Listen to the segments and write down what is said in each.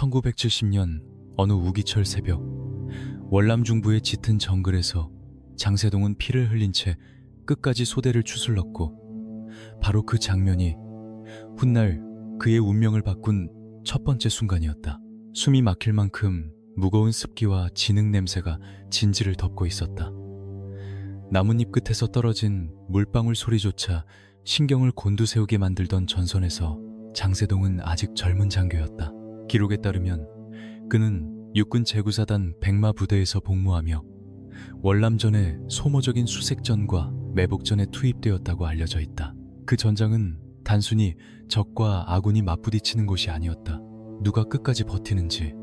1970년 어느 우기철 새벽, 월남 중부의 짙은 정글에서 장세동은 피를 흘린 채 끝까지 소대를 추슬렀고, 바로 그 장면이 훗날 그의 운명을 바꾼 첫 번째 순간이었다. 숨이 막힐 만큼 무거운 습기와 진흙 냄새가 진지를 덮고 있었다. 나뭇잎 끝에서 떨어진 물방울 소리조차 신경을 곤두세우게 만들던 전선에서 장세동은 아직 젊은 장교였다. 기록에 따르면 그는 육군 제구사단 백마 부대에서 복무하며 월남전의 소모적인 수색전과 매복전에 투입되었다고 알려져 있다. 그 전장은 단순히 적과 아군이 맞부딪히는 곳이 아니었다. 누가 끝까지 버티는지,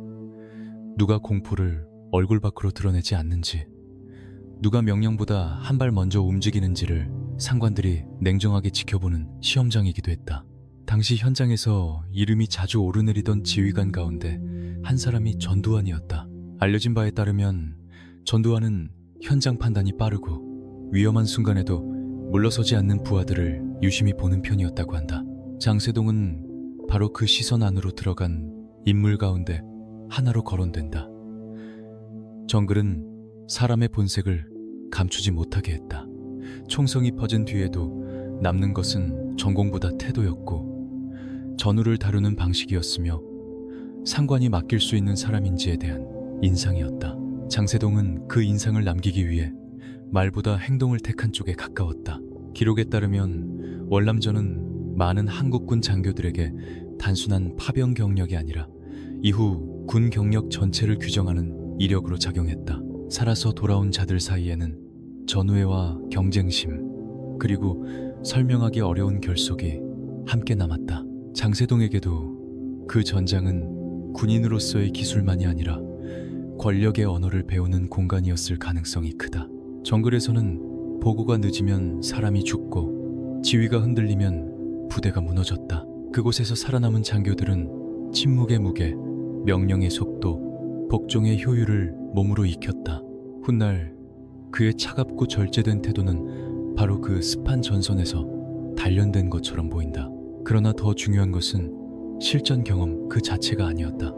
누가 공포를 얼굴 밖으로 드러내지 않는지, 누가 명령보다 한 발 먼저 움직이는지를 상관들이 냉정하게 지켜보는 시험장이기도 했다. 당시 현장에서 이름이 자주 오르내리던 지휘관 가운데 한 사람이 전두환이었다. 알려진 바에 따르면 전두환은 현장 판단이 빠르고 위험한 순간에도 물러서지 않는 부하들을 유심히 보는 편이었다고 한다. 장세동은 바로 그 시선 안으로 들어간 인물 가운데 하나로 거론된다. 정글은 사람의 본색을 감추지 못하게 했다. 총성이 퍼진 뒤에도 남는 것은 전공보다 태도였고, 전우를 다루는 방식이었으며 상관이 맡길 수 있는 사람인지에 대한 인상이었다. 장세동은 그 인상을 남기기 위해 말보다 행동을 택한 쪽에 가까웠다. 기록에 따르면 월남전은 많은 한국군 장교들에게 단순한 파병 경력이 아니라 이후 군 경력 전체를 규정하는 이력으로 작용했다. 살아서 돌아온 자들 사이에는 전우애와 경쟁심, 그리고 설명하기 어려운 결속이 함께 남았다. 장세동에게도 그 전장은 군인으로서의 기술만이 아니라 권력의 언어를 배우는 공간이었을 가능성이 크다. 정글에서는 보고가 늦으면 사람이 죽고 지휘가 흔들리면 부대가 무너졌다. 그곳에서 살아남은 장교들은 침묵의 무게, 명령의 속도, 복종의 효율을 몸으로 익혔다. 훗날 그의 차갑고 절제된 태도는 바로 그 습한 전선에서 단련된 것처럼 보인다. 그러나 더 중요한 것은 실전 경험 그 자체가 아니었다.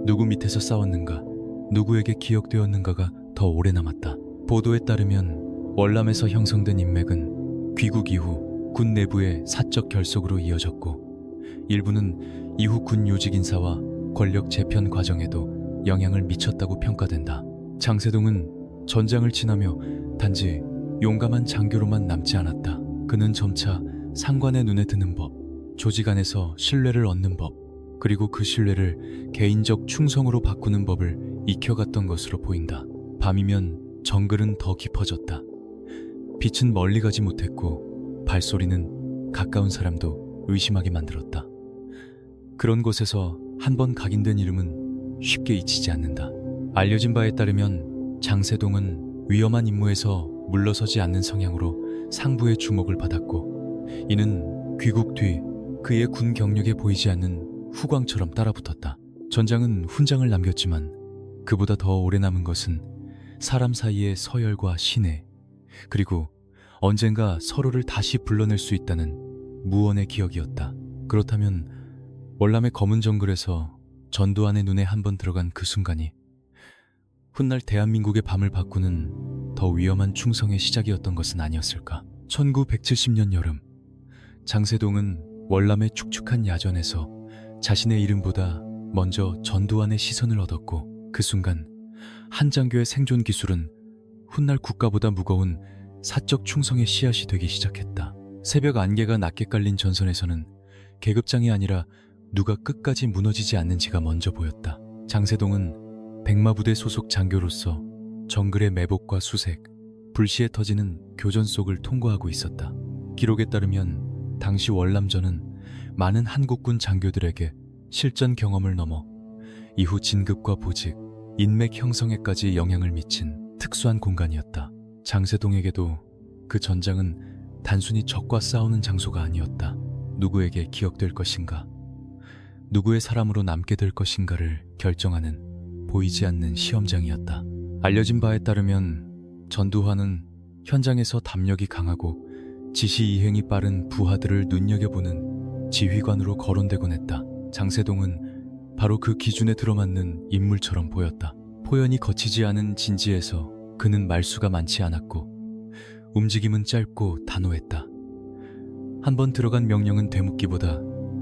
누구 밑에서 싸웠는가, 누구에게 기억되었는가가 더 오래 남았다. 보도에 따르면 월남에서 형성된 인맥은 귀국 이후 군 내부의 사적 결속으로 이어졌고, 일부는 이후 군 요직 인사와 권력 재편 과정에도 영향을 미쳤다고 평가된다. 장세동은 전장을 지나며 단지 용감한 장교로만 남지 않았다. 그는 점차 상관의 눈에 드는 법, 조직 안에서 신뢰를 얻는 법, 그리고 그 신뢰를 개인적 충성으로 바꾸는 법을 익혀갔던 것으로 보인다. 밤이면 정글은 더 깊어졌다. 빛은 멀리 가지 못했고 발소리는 가까운 사람도 의심하게 만들었다. 그런 곳에서 한번 각인된 이름은 쉽게 잊히지 않는다. 알려진 바에 따르면 장세동은 위험한 임무에서 물러서지 않는 성향으로 상부의 주목을 받았고, 이는 귀국 뒤 그의 군 경력에 보이지 않는 후광처럼 따라붙었다. 전장은 훈장을 남겼지만 그보다 더 오래 남은 것은 사람 사이의 서열과 신뢰, 그리고 언젠가 서로를 다시 불러낼 수 있다는 무언의 기억이었다. 그렇다면 월남의 검은 정글에서 전두환의 눈에 한번 들어간 그 순간이 훗날 대한민국의 밤을 바꾸는 더 위험한 충성의 시작이었던 것은 아니었을까? 1970년 여름, 장세동은 월남의 축축한 야전에서 자신의 이름보다 먼저 전두환의 시선을 얻었고, 그 순간 한 장교의 생존 기술은 훗날 국가보다 무거운 사적 충성의 씨앗이 되기 시작했다. 새벽 안개가 낮게 깔린 전선에서는 계급장이 아니라 누가 끝까지 무너지지 않는지가 먼저 보였다. 장세동은 백마부대 소속 장교로서 정글의 매복과 수색, 불시에 터지는 교전 속을 통과하고 있었다. 기록에 따르면 당시 월남전은 많은 한국군 장교들에게 실전 경험을 넘어 이후 진급과 보직, 인맥 형성에까지 영향을 미친 특수한 공간이었다. 장세동에게도 그 전장은 단순히 적과 싸우는 장소가 아니었다. 누구에게 기억될 것인가, 누구의 사람으로 남게 될 것인가를 결정하는 보이지 않는 시험장이었다. 알려진 바에 따르면 전두환은 현장에서 담력이 강하고 지시 이행이 빠른 부하들을 눈여겨보는 지휘관으로 거론되곤 했다. 장세동은 바로 그 기준에 들어맞는 인물처럼 보였다. 포연이 거치지 않은 진지에서 그는 말수가 많지 않았고 움직임은 짧고 단호했다. 한번 들어간 명령은 되묻기보다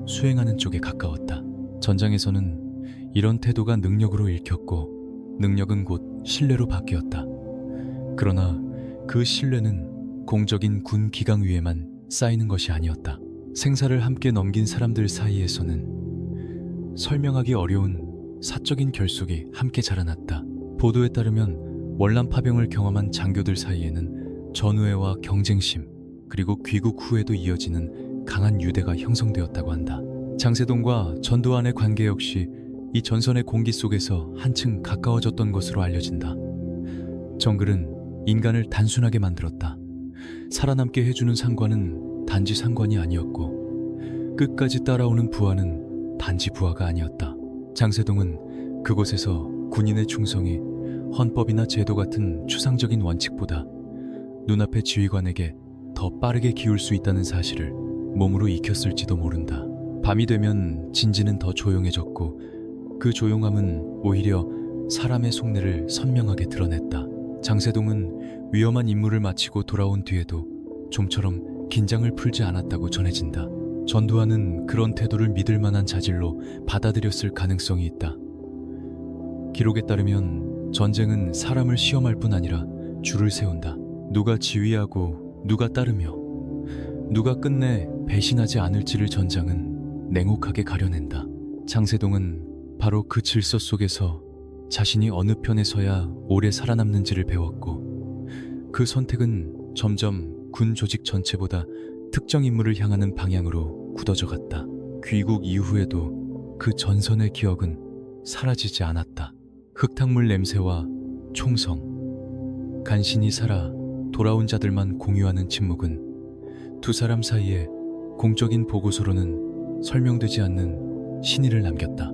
수행하는 쪽에 가까웠다. 전장에서는 이런 태도가 능력으로 읽혔고 능력은 곧 신뢰로 바뀌었다. 그러나 그 신뢰는 공적인 군 기강 위에만 쌓이는 것이 아니었다. 생사를 함께 넘긴 사람들 사이에서는 설명하기 어려운 사적인 결속이 함께 자라났다. 보도에 따르면 월남 파병을 경험한 장교들 사이에는 전우애와 경쟁심, 그리고 귀국 후에도 이어지는 강한 유대가 형성되었다고 한다. 장세동과 전두환의 관계 역시 이 전선의 공기 속에서 한층 가까워졌던 것으로 알려진다. 정글은 인간을 단순하게 만들었다. 살아남게 해주는 상관은 단지 상관이 아니었고 끝까지 따라오는 부하는 단지 부하가 아니었다. 장세동은 그곳에서 군인의 충성이 헌법이나 제도 같은 추상적인 원칙보다 눈앞의 지휘관에게 더 빠르게 기울 수 있다는 사실을 몸으로 익혔을지도 모른다. 밤이 되면 진지는 더 조용해졌고 그 조용함은 오히려 사람의 속내를 선명하게 드러냈다. 장세동은 위험한 임무를 마치고 돌아온 뒤에도 좀처럼 긴장을 풀지 않았다고 전해진다. 전두환은 그런 태도를 믿을 만한 자질로 받아들였을 가능성이 있다. 기록에 따르면 전쟁은 사람을 시험할 뿐 아니라 줄을 세운다. 누가 지휘하고 누가 따르며 누가 끝내 배신하지 않을지를 전장은 냉혹하게 가려낸다. 장세동은 바로 그 질서 속에서 자신이 어느 편에 서야 오래 살아남는지를 배웠고 그 선택은 점점 군 조직 전체보다 특정 인물을 향하는 방향으로 굳어져 갔다. 귀국 이후에도 그 전선의 기억은 사라지지 않았다. 흙탕물 냄새와 총성, 간신히 살아 돌아온 자들만 공유하는 침묵은 두 사람 사이에 공적인 보고서로는 설명되지 않는 신의를 남겼다.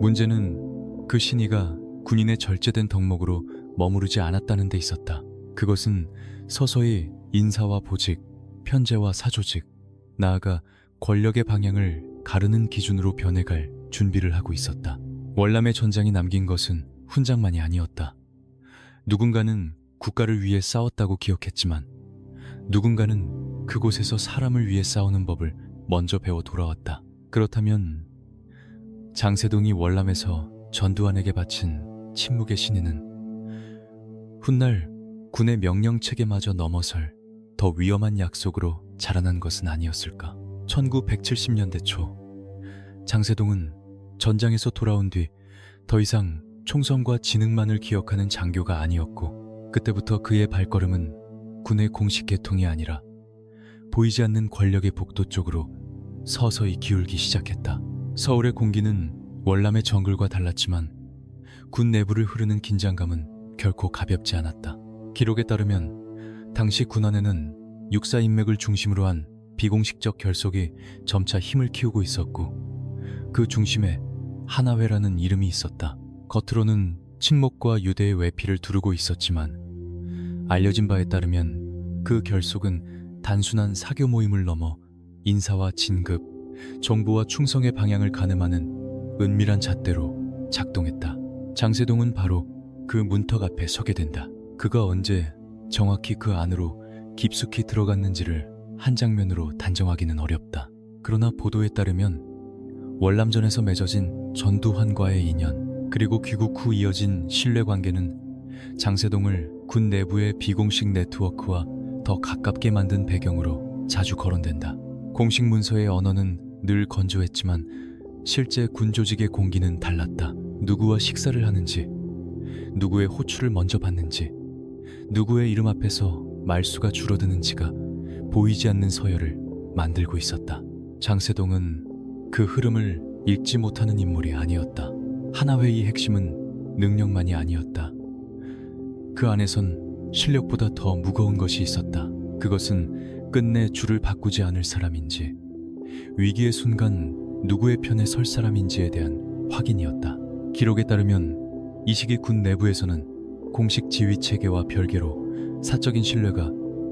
문제는 그 신의가 군인의 절제된 덕목으로 머무르지 않았다는 데 있었다. 그것은 서서히 인사와 보직, 편제와 사조직, 나아가 권력의 방향을 가르는 기준으로 변해갈 준비를 하고 있었다. 월남의 전장이 남긴 것은 훈장만이 아니었다. 누군가는 국가를 위해 싸웠다고 기억했지만 누군가는 그곳에서 사람을 위해 싸우는 법을 먼저 배워 돌아왔다. 그렇다면 장세동이 월남에서 전두환에게 바친 침묵의 신의는 훗날 군의 명령체계마저 넘어설 더 위험한 약속으로 자라난 것은 아니었을까. 1970년대 초 장세동은 전장에서 돌아온 뒤 더 이상 총성과 지능만을 기억하는 장교가 아니었고 그때부터 그의 발걸음은 군의 공식 계통이 아니라 보이지 않는 권력의 복도 쪽으로 서서히 기울기 시작했다. 서울의 공기는 월남의 정글과 달랐지만 군 내부를 흐르는 긴장감은 결코 가볍지 않았다. 기록에 따르면 당시 군안에는 육사 인맥을 중심으로 한 비공식적 결속이 점차 힘을 키우고 있었고 그 중심에 하나회라는 이름이 있었다. 겉으로는 친목과 유대의 외피를 두르고 있었지만 알려진 바에 따르면 그 결속은 단순한 사교 모임을 넘어 인사와 진급, 정보와 충성의 방향을 가늠하는 은밀한 잣대로 작동했다. 장세동은 바로 그 문턱 앞에 서게 된다. 그가 언제 정확히 그 안으로 깊숙이 들어갔는지를 한 장면으로 단정하기는 어렵다. 그러나 보도에 따르면 월남전에서 맺어진 전두환과의 인연, 그리고 귀국 후 이어진 신뢰관계는 장세동을 군 내부의 비공식 네트워크와 더 가깝게 만든 배경으로 자주 거론된다. 공식 문서의 언어는 늘 건조했지만 실제 군 조직의 공기는 달랐다. 누구와 식사를 하는지, 누구의 호출을 먼저 받는지, 누구의 이름 앞에서 말수가 줄어드는지가 보이지 않는 서열을 만들고 있었다. 장세동은 그 흐름을 읽지 못하는 인물이 아니었다. 하나회의 핵심은 능력만이 아니었다. 그 안에선 실력보다 더 무거운 것이 있었다. 그것은 끝내 줄을 바꾸지 않을 사람인지, 위기의 순간 누구의 편에 설 사람인지에 대한 확인이었다. 기록에 따르면 이 시기 군 내부에서는 공식 지휘 체계와 별개로 사적인 신뢰가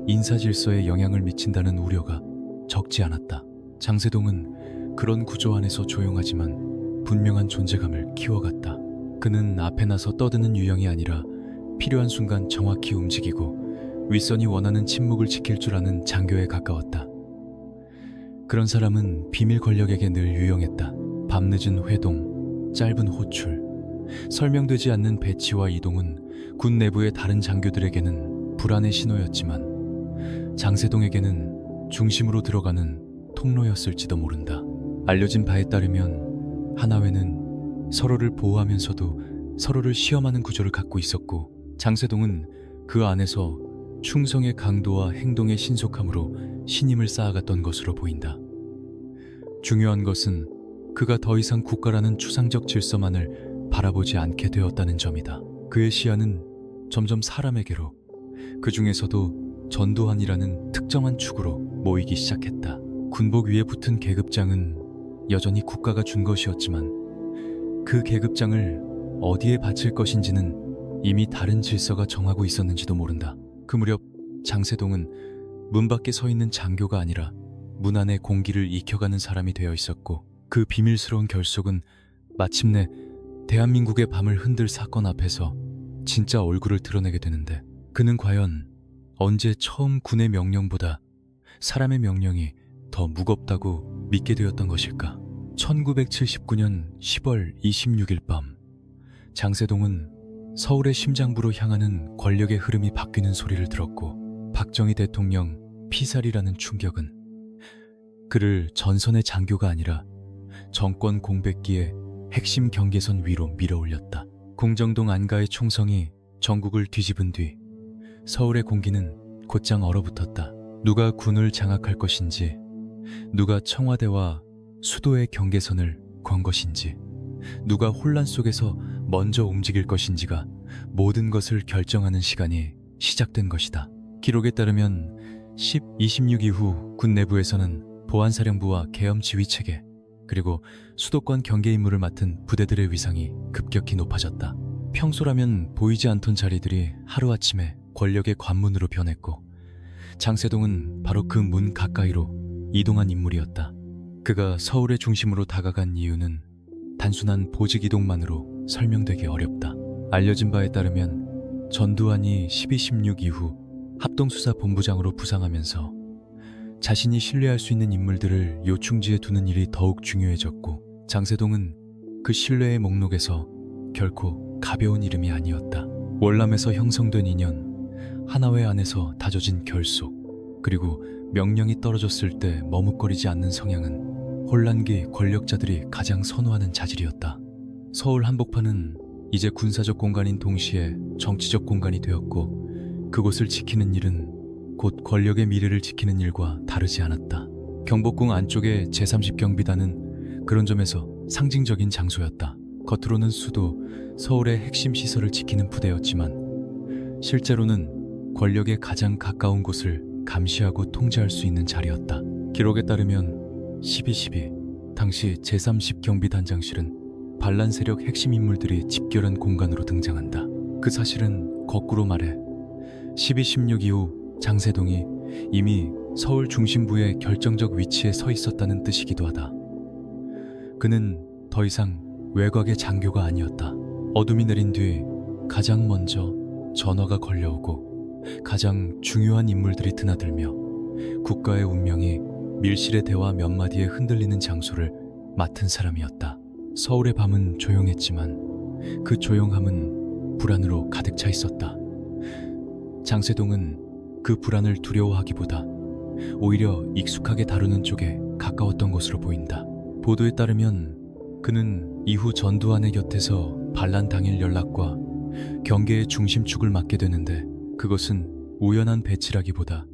인사 질서에 영향을 미친다는 우려가 적지 않았다. 장세동은 그런 구조 안에서 조용하지만 분명한 존재감을 키워갔다. 그는 앞에 나서 떠드는 유형이 아니라 필요한 순간 정확히 움직이고 윗선이 원하는 침묵을 지킬 줄 아는 장교에 가까웠다. 그런 사람은 비밀 권력에게 늘 유용했다. 밤늦은 회동, 짧은 호출, 설명되지 않는 배치와 이동은 군 내부의 다른 장교들에게는 불안의 신호였지만 장세동에게는 중심으로 들어가는 통로였을지도 모른다. 알려진 바에 따르면 하나회는 서로를 보호하면서도 서로를 시험하는 구조를 갖고 있었고, 장세동은 그 안에서 충성의 강도와 행동의 신속함으로 신임을 쌓아갔던 것으로 보인다. 중요한 것은 그가 더 이상 국가라는 추상적 질서만을 바라보지 않게 되었다는 점이다. 그의 시야는 점점 사람에게로, 그 중에서도 전두환이라는 특정한 축으로 모이기 시작했다. 군복 위에 붙은 계급장은 여전히 국가가 준 것이었지만 그 계급장을 어디에 바칠 것인지는 이미 다른 질서가 정하고 있었는지도 모른다. 그 무렵 장세동은 문 밖에 서 있는 장교가 아니라 문 안의 공기를 익혀가는 사람이 되어 있었고, 그 비밀스러운 결속은 마침내 대한민국의 밤을 흔들 사건 앞에서 진짜 얼굴을 드러내게 되는데, 그는 과연 언제 처음 군의 명령보다 사람의 명령이 더 무겁다고 믿게 되었던 것일까? 1979년 10월 26일 밤, 장세동은 서울의 심장부로 향하는 권력의 흐름이 바뀌는 소리를 들었고, 박정희 대통령 피살이라는 충격은 그를 전선의 장교가 아니라 정권 공백기의 핵심 경계선 위로 밀어올렸다. 공정동 안가의 총성이 전국을 뒤집은 뒤 서울의 공기는 곧장 얼어붙었다. 누가 군을 장악할 것인지, 누가 청와대와 수도의 경계선을 건 것인지, 누가 혼란 속에서 먼저 움직일 것인지가 모든 것을 결정하는 시간이 시작된 것이다. 기록에 따르면 10-26 이후 군 내부에서는 보안사령부와 계엄지휘체계, 그리고 수도권 경계 임무를 맡은 부대들의 위상이 급격히 높아졌다. 평소라면 보이지 않던 자리들이 하루아침에 권력의 관문으로 변했고, 장세동은 바로 그 문 가까이로 이동한 인물이었다. 그가 서울의 중심으로 다가간 이유는 단순한 보직 이동만으로 설명되기 어렵다. 알려진 바에 따르면 전두환이 12.16 이후 합동수사본부장으로 부상하면서 자신이 신뢰할 수 있는 인물들을 요충지에 두는 일이 더욱 중요해졌고, 장세동은 그 신뢰의 목록에서 결코 가벼운 이름이 아니었다. 월남에서 형성된 인연, 하나회 안에서 다져진 결속, 그리고 명령이 떨어졌을 때 머뭇거리지 않는 성향은 혼란기 권력자들이 가장 선호하는 자질이었다. 서울 한복판은 이제 군사적 공간인 동시에 정치적 공간이 되었고, 그곳을 지키는 일은 곧 권력의 미래를 지키는 일과 다르지 않았다. 경복궁 안쪽의 제30경비단은 그런 점에서 상징적인 장소였다. 겉으로는 수도, 서울의 핵심 시설을 지키는 부대였지만 실제로는 권력에 가장 가까운 곳을 감시하고 통제할 수 있는 자리였다. 기록에 따르면 12.12 당시 제30경비단장실은 반란 세력 핵심 인물들이 집결한 공간으로 등장한다. 그 사실은 거꾸로 말해 12.16 이후 장세동이 이미 서울 중심부의 결정적 위치에 서 있었다는 뜻이기도 하다. 그는 더 이상 외곽의 장교가 아니었다. 어둠이 내린 뒤 가장 먼저 전화가 걸려오고 가장 중요한 인물들이 드나들며 국가의 운명이 밀실의 대화 몇 마디에 흔들리는 장소를 맡은 사람이었다. 서울의 밤은 조용했지만 그 조용함은 불안으로 가득 차 있었다. 장세동은 그 불안을 두려워하기보다 오히려 익숙하게 다루는 쪽에 가까웠던 것으로 보인다. 보도에 따르면 그는 이후 전두환의 곁에서 반란 당일 연락과 경계의 중심축을 맡게 되는데, 그것은 우연한 배치라기보다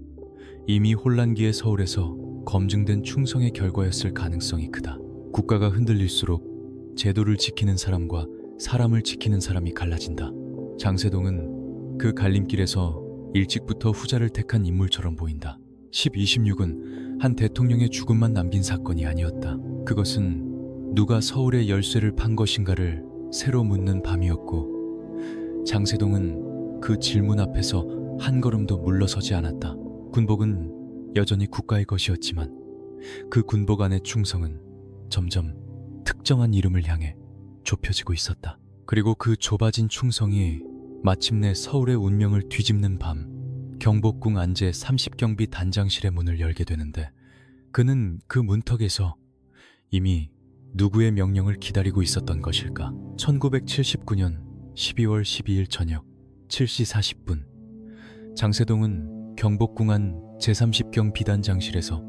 이미 혼란기의 서울에서 검증된 충성의 결과였을 가능성이 크다. 국가가 흔들릴수록 제도를 지키는 사람과 사람을 지키는 사람이 갈라진다. 장세동은 그 갈림길에서 일찍부터 후자를 택한 인물처럼 보인다. 10.26은 한 대통령의 죽음만 남긴 사건이 아니었다. 그것은 누가 서울의 열쇠를 판 것인가를 새로 묻는 밤이었고, 장세동은 그 질문 앞에서 한 걸음도 물러서지 않았다. 군복은 여전히 국가의 것이었지만 그 군복 안의 충성은 점점 특정한 이름을 향해 좁혀지고 있었다. 그리고 그 좁아진 충성이 마침내 서울의 운명을 뒤집는 밤, 경복궁 안제 30경비 단장실의 문을 열게 되는데, 그는 그 문턱에서 이미 누구의 명령을 기다리고 있었던 것일까? 1979년 12월 12일 저녁 7시 40분, 장세동은 경복궁 안 제30경 비단장실에서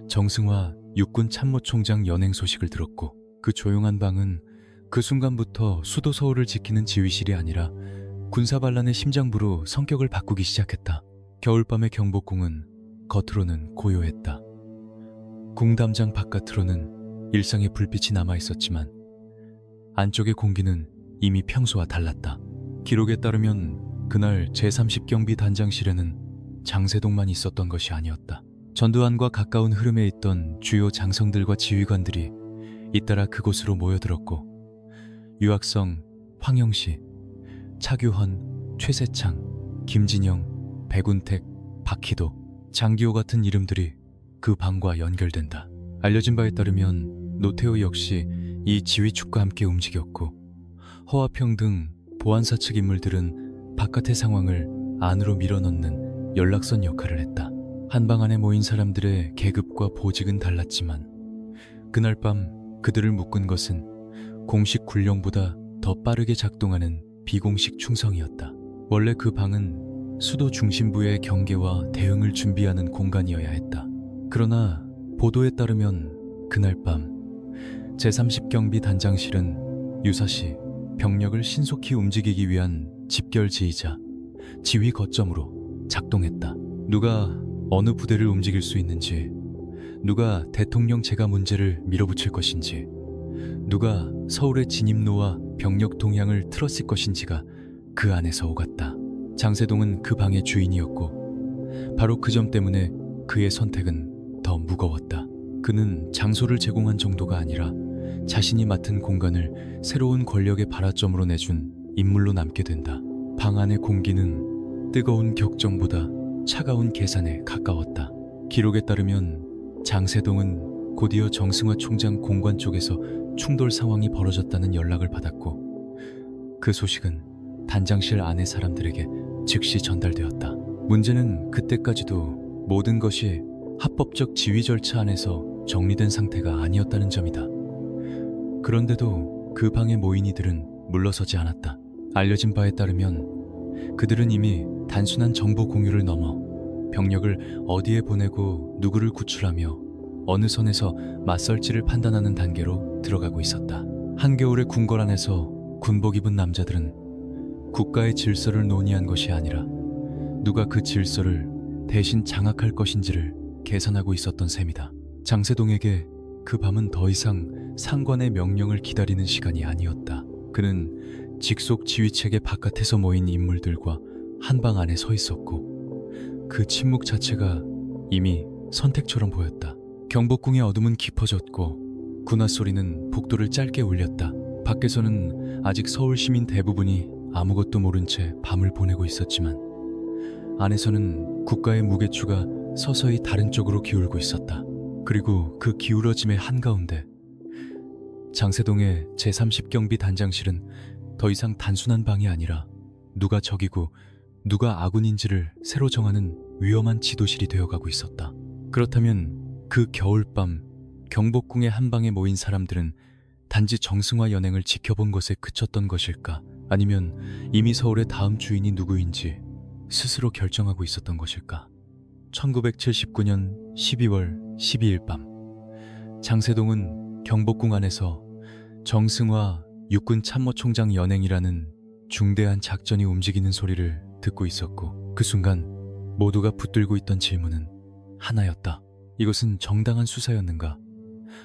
정승화 육군 참모총장 연행 소식을 들었고, 그 조용한 방은 그 순간부터 수도 서울을 지키는 지휘실이 아니라 군사반란의 심장부로 성격을 바꾸기 시작했다. 겨울밤의 경복궁은 겉으로는 고요했다. 궁담장 바깥으로는 일상의 불빛이 남아있었지만 안쪽의 공기는 이미 평소와 달랐다. 기록에 따르면 그날 제30경비 단장실에는 장세동만 있었던 것이 아니었다. 전두환과 가까운 흐름에 있던 주요 장성들과 지휘관들이 잇따라 그곳으로 모여들었고, 유학성, 황영시, 차규헌, 최세창, 김진영, 백운택, 박희도, 장기호 같은 이름들이 그 방과 연결된다. 알려진 바에 따르면 노태우 역시 이 지휘축과 함께 움직였고, 허화평 등 보안사 측 인물들은 바깥의 상황을 안으로 밀어넣는 연락선 역할을 했다. 한방 안에 모인 사람들의 계급과 보직은 달랐지만 그날 밤 그들을 묶은 것은 공식 군령보다 더 빠르게 작동하는 비공식 충성이었다. 원래 그 방은 수도 중심부의 경계와 대응을 준비하는 공간이어야 했다. 그러나 보도에 따르면 그날 밤 제30경비 단장실은 유사시 병력을 신속히 움직이기 위한 집결지이자 지휘 거점으로 작동했다. 누가 어느 부대를 움직일 수 있는지, 누가 대통령 재가 문제를 밀어붙일 것인지, 누가 서울의 진입로와 병력 동향을 틀었을 것인지가 그 안에서 오갔다. 장세동은 그 방의 주인이었고, 바로 그 점 때문에 그의 선택은 더 무거웠다. 그는 장소를 제공한 정도가 아니라 자신이 맡은 공간을 새로운 권력의 발화점으로 내준 인물로 남게 된다. 방 안의 공기는 뜨거운 격정보다 차가운 계산에 가까웠다. 기록에 따르면 장세동은 곧이어 정승화 총장 공관 쪽에서 충돌 상황이 벌어졌다는 연락을 받았고, 그 소식은 단장실 안의 사람들에게 즉시 전달되었다. 문제는 그때까지도 모든 것이 합법적 지휘 절차 안에서 정리된 상태가 아니었다는 점이다. 그런데도 그 방에 모인 이들은 물러서지 않았다. 알려진 바에 따르면 그들은 이미 단순한 정보 공유를 넘어 병력을 어디에 보내고 누구를 구출하며 어느 선에서 맞설지를 판단하는 단계로 들어가고 있었다. 한겨울의 궁궐 안에서 군복 입은 남자들은 국가의 질서를 논의한 것이 아니라 누가 그 질서를 대신 장악할 것인지를 계산하고 있었던 셈이다. 장세동에게 그 밤은 더 이상 상관의 명령을 기다리는 시간이 아니었다. 그는 직속 지휘체계 바깥에서 모인 인물들과 한방 안에 서 있었고, 그 침묵 자체가 이미 선택처럼 보였다. 경복궁의 어둠은 깊어졌고 군화 소리는 복도를 짧게 울렸다. 밖에서는 아직 서울 시민 대부분이 아무것도 모른 채 밤을 보내고 있었지만 안에서는 국가의 무게추가 서서히 다른 쪽으로 기울고 있었다. 그리고 그 기울어짐의 한가운데 장세동의 제30경비 단장실은 더 이상 단순한 방이 아니라 누가 적이고 누가 아군인지를 새로 정하는 위험한 지도실이 되어가고 있었다. 그렇다면 그 겨울밤 경복궁의 한방에 모인 사람들은 단지 정승화 연행을 지켜본 것에 그쳤던 것일까? 아니면 이미 서울의 다음 주인이 누구인지 스스로 결정하고 있었던 것일까? 1979년 12월 12일 밤, 장세동은 경복궁 안에서 정승화 육군 참모총장 연행이라는 중대한 작전이 움직이는 소리를 듣고 있었고, 그 순간 모두가 붙들고 있던 질문은 하나였다. 이것은 정당한 수사였는가?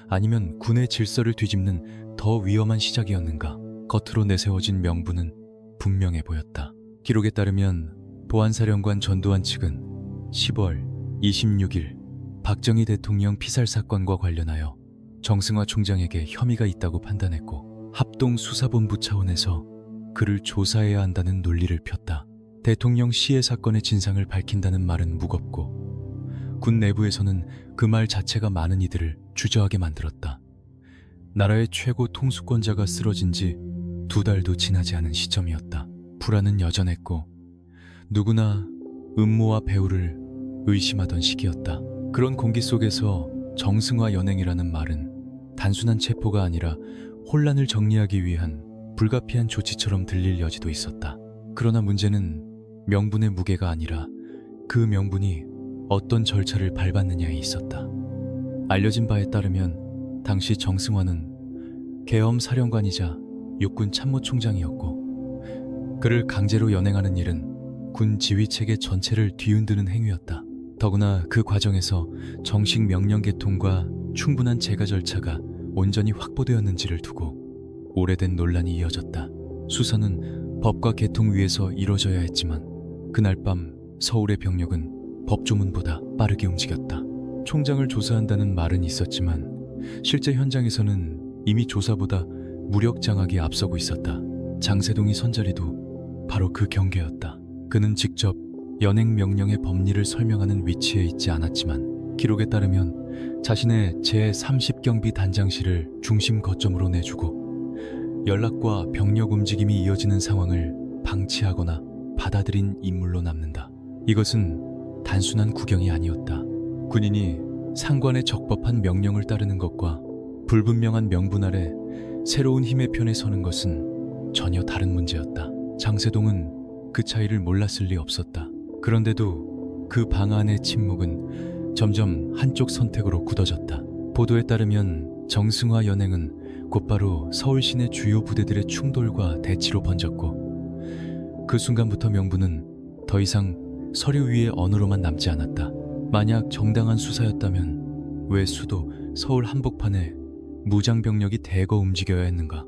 아니면 군의 질서를 뒤집는 더 위험한 시작이었는가? 겉으로 내세워진 명분은 분명해 보였다. 기록에 따르면 보안사령관 전두환 측은 10월 26일 박정희 대통령 피살 사건과 관련하여 정승화 총장에게 혐의가 있다고 판단했고, 합동수사본부 차원에서 그를 조사해야 한다는 논리를 폈다. 대통령 시해 사건의 진상을 밝힌다는 말은 무겁고 군 내부에서는 그 말 자체가 많은 이들을 주저하게 만들었다. 나라의 최고 통수권자가 쓰러진 지 2달도 지나지 않은 시점이었다. 불안은 여전했고 누구나 음모와 배후를 의심하던 시기였다. 그런 공기 속에서 정승화 연행이라는 말은 단순한 체포가 아니라 혼란을 정리하기 위한 불가피한 조치처럼 들릴 여지도 있었다. 그러나 문제는 명분의 무게가 아니라 그 명분이 어떤 절차를 밟았느냐에 있었다. 알려진 바에 따르면 당시 정승화는 계엄 사령관이자 육군 참모총장이었고 그를 강제로 연행하는 일은 군 지휘체계 전체를 뒤흔드는 행위였다. 더구나 그 과정에서 정식 명령 개통과 충분한 재가 절차가 온전히 확보되었는지를 두고 오래된 논란이 이어졌다. 수사는 법과 개통 위에서 이뤄져야 했지만 그날 밤 서울의 병력은 법조문보다 빠르게 움직였다. 총장을 조사한다는 말은 있었지만 실제 현장에서는 이미 조사보다 무력 장악이 앞서고 있었다. 장세동이 선 자리도 바로 그 경계였다. 그는 직접 연행 명령의 법리를 설명하는 위치에 있지 않았지만 기록에 따르면 자신의 제30경비 단장실을 중심 거점으로 내주고 연락과 병력 움직임이 이어지는 상황을 방치하거나 받아들인 인물로 남는다. 이것은 단순한 구경이 아니었다. 군인이 상관의 적법한 명령을 따르는 것과 불분명한 명분 아래 새로운 힘의 편에 서는 것은 전혀 다른 문제였다. 장세동은 그 차이를 몰랐을 리 없었다. 그런데도 그 방안의 침묵은 점점 한쪽 선택으로 굳어졌다. 보도에 따르면 정승화 연행은 곧바로 서울 시내 주요 부대들의 충돌과 대치로 번졌고 그 순간부터 명분은 더 이상 서류 위의 언어로만 남지 않았다. 만약 정당한 수사였다면 왜 수도 서울 한복판에 무장병력이 대거 움직여야 했는가?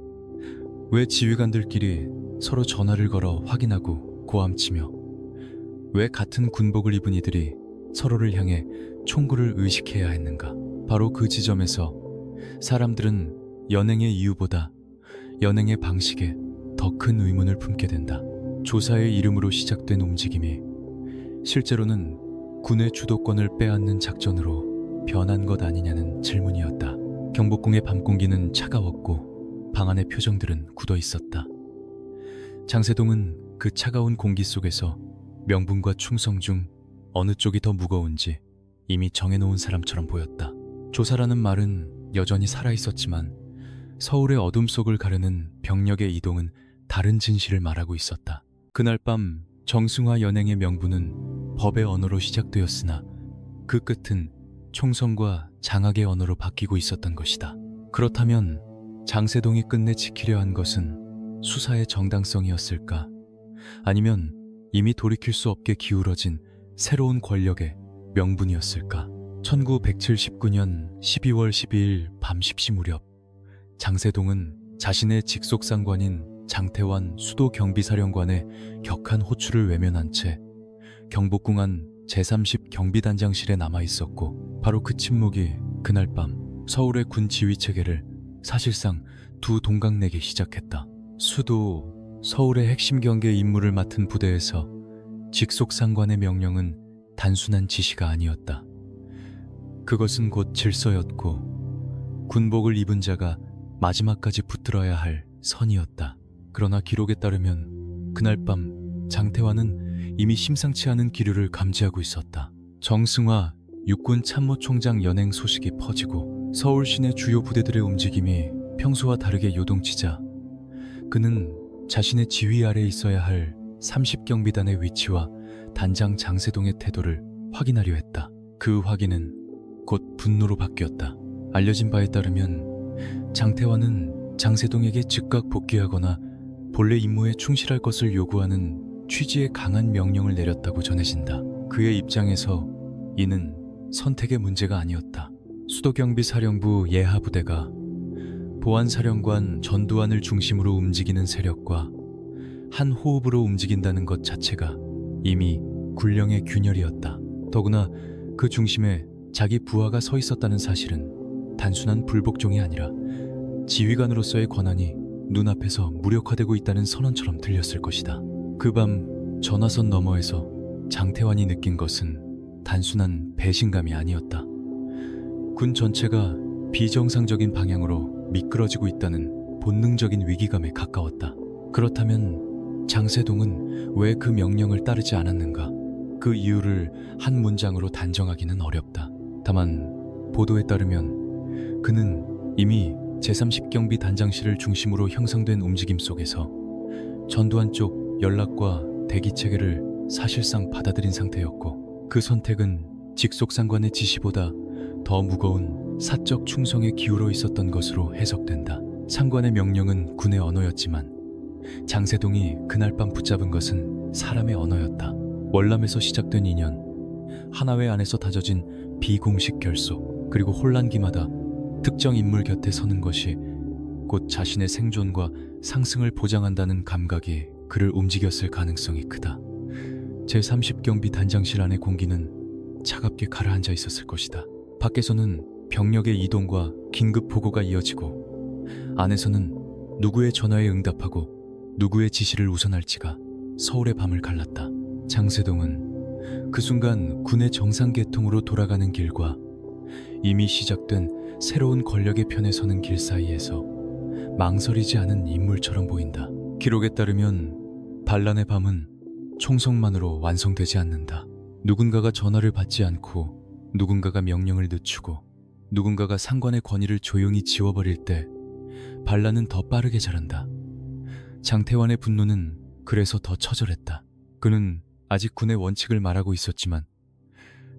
왜 지휘관들끼리 서로 전화를 걸어 확인하고 고함치며 왜 같은 군복을 입은 이들이 서로를 향해 총구를 의식해야 했는가? 바로 그 지점에서 사람들은 연행의 이유보다 연행의 방식에 더 큰 의문을 품게 된다. 조사의 이름으로 시작된 움직임이 실제로는 군의 주도권을 빼앗는 작전으로 변한 것 아니냐는 질문이었다. 경복궁의 밤 공기는 차가웠고 방 안의 표정들은 굳어 있었다. 장세동은 그 차가운 공기 속에서 명분과 충성 중 어느 쪽이 더 무거운지 이미 정해놓은 사람처럼 보였다. 조사라는 말은 여전히 살아있었지만 서울의 어둠 속을 가르는 병력의 이동은 다른 진실을 말하고 있었다. 그날 밤 정승화 연행의 명분은 법의 언어로 시작되었으나 그 끝은 총성과 장악의 언어로 바뀌고 있었던 것이다. 그렇다면 장세동이 끝내 지키려 한 것은 수사의 정당성이었을까? 아니면 이미 돌이킬 수 없게 기울어진 새로운 권력의 명분이었을까? 1979년 12월 12일 밤 10시 무렵 장세동은 자신의 직속 상관인 장태환 수도경비사령관의 격한 호출을 외면한 채 경복궁 안 제30 경비단장실에 남아있었고 바로 그 침묵이 그날 밤 서울의 군 지휘체계를 사실상 두 동강내게 시작했다. 수도 서울의 핵심 경계 임무를 맡은 부대에서 직속 상관의 명령은 단순한 지시가 아니었다. 그것은 곧 질서였고 군복을 입은 자가 마지막까지 붙들어야 할 선이었다. 그러나 기록에 따르면 그날 밤 장태환은 이미 심상치 않은 기류를 감지하고 있었다. 정승화 육군 참모총장 연행 소식이 퍼지고 서울 시내 주요 부대들의 움직임이 평소와 다르게 요동치자 그는 자신의 지휘 아래에 있어야 할 30경비단의 위치와 단장 장세동의 태도를 확인하려 했다. 그 확인은 곧 분노로 바뀌었다. 알려진 바에 따르면 장태환은 장세동에게 즉각 복귀하거나 본래 임무에 충실할 것을 요구하는 취지의 강한 명령을 내렸다고 전해진다. 그의 입장에서 이는 선택의 문제가 아니었다. 수도경비사령부 예하부대가 보안사령관 전두환을 중심으로 움직이는 세력과 한 호흡으로 움직인다는 것 자체가 이미 군령의 균열이었다. 더구나 그 중심에 자기 부하가 서 있었다는 사실은 단순한 불복종이 아니라 지휘관으로서의 권한이 눈앞에서 무력화되고 있다는 선언처럼 들렸을 것이다. 그 밤 전화선 너머에서 장태환이 느낀 것은 단순한 배신감이 아니었다. 군 전체가 비정상적인 방향으로 미끄러지고 있다는 본능적인 위기감에 가까웠다. 그렇다면 장세동은 왜 그 명령을 따르지 않았는가? 그 이유를 한 문장으로 단정하기는 어렵다. 다만 보도에 따르면 그는 이미 제30경비 단장실을 중심으로 형성된 움직임 속에서 전두환 쪽 연락과 대기 체계를 사실상 받아들인 상태였고, 그 선택은 직속상관의 지시보다 더 무거운 사적 충성에 기울어 있었던 것으로 해석된다. 상관의 명령은 군의 언어였지만 장세동이 그날 밤 붙잡은 것은 사람의 언어였다. 월남에서 시작된 인연, 하나회 안에서 다져진 비공식 결속, 그리고 혼란기마다 특정 인물 곁에 서는 것이 곧 자신의 생존과 상승을 보장한다는 감각이 그를 움직였을 가능성이 크다. 제30경비 단장실 안의 공기는 차갑게 가라앉아 있었을 것이다. 밖에서는 병력의 이동과 긴급 보고가 이어지고, 안에서는 누구의 전화에 응답하고 누구의 지시를 우선할지가 서울의 밤을 갈랐다. 장세동은 그 순간 군의 정상계통으로 돌아가는 길과 이미 시작된 새로운 권력의 편에 서는 길 사이에서 망설이지 않은 인물처럼 보인다. 기록에 따르면 반란의 밤은 총성만으로 완성되지 않는다. 누군가가 전화를 받지 않고, 누군가가 명령을 늦추고, 누군가가 상관의 권위를 조용히 지워버릴 때 반란은 더 빠르게 자란다. 장태환의 분노는 그래서 더 처절했다. 그는 아직 군의 원칙을 말하고 있었지만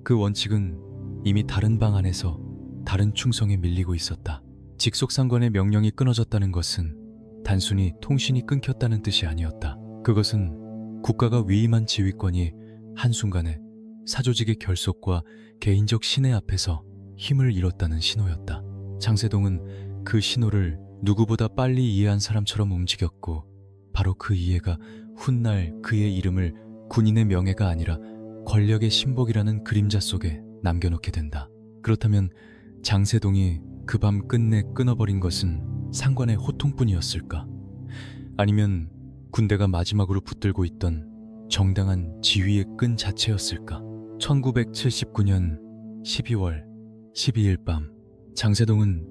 그 원칙은 이미 다른 방 안에서 다른 충성에 밀리고 있었다. 직속상관의 명령이 끊어졌다는 것은 단순히 통신이 끊겼다는 뜻이 아니었다. 그것은 국가가 위임한 지휘권이 한순간에 사조직의 결속과 개인적 신의 앞에서 힘을 잃었다는 신호였다. 장세동은 그 신호를 누구보다 빨리 이해한 사람처럼 움직였고, 바로 그 이해가 훗날 그의 이름을 군인의 명예가 아니라 권력의 신복이라는 그림자 속에 남겨놓게 된다. 그렇다면 장세동이 그 밤 끝내 끊어버린 것은 상관의 호통뿐이었을까? 아니면 군대가 마지막으로 붙들고 있던 정당한 지휘의 끈 자체였을까? 1979년 12월 12일 밤, 장세동은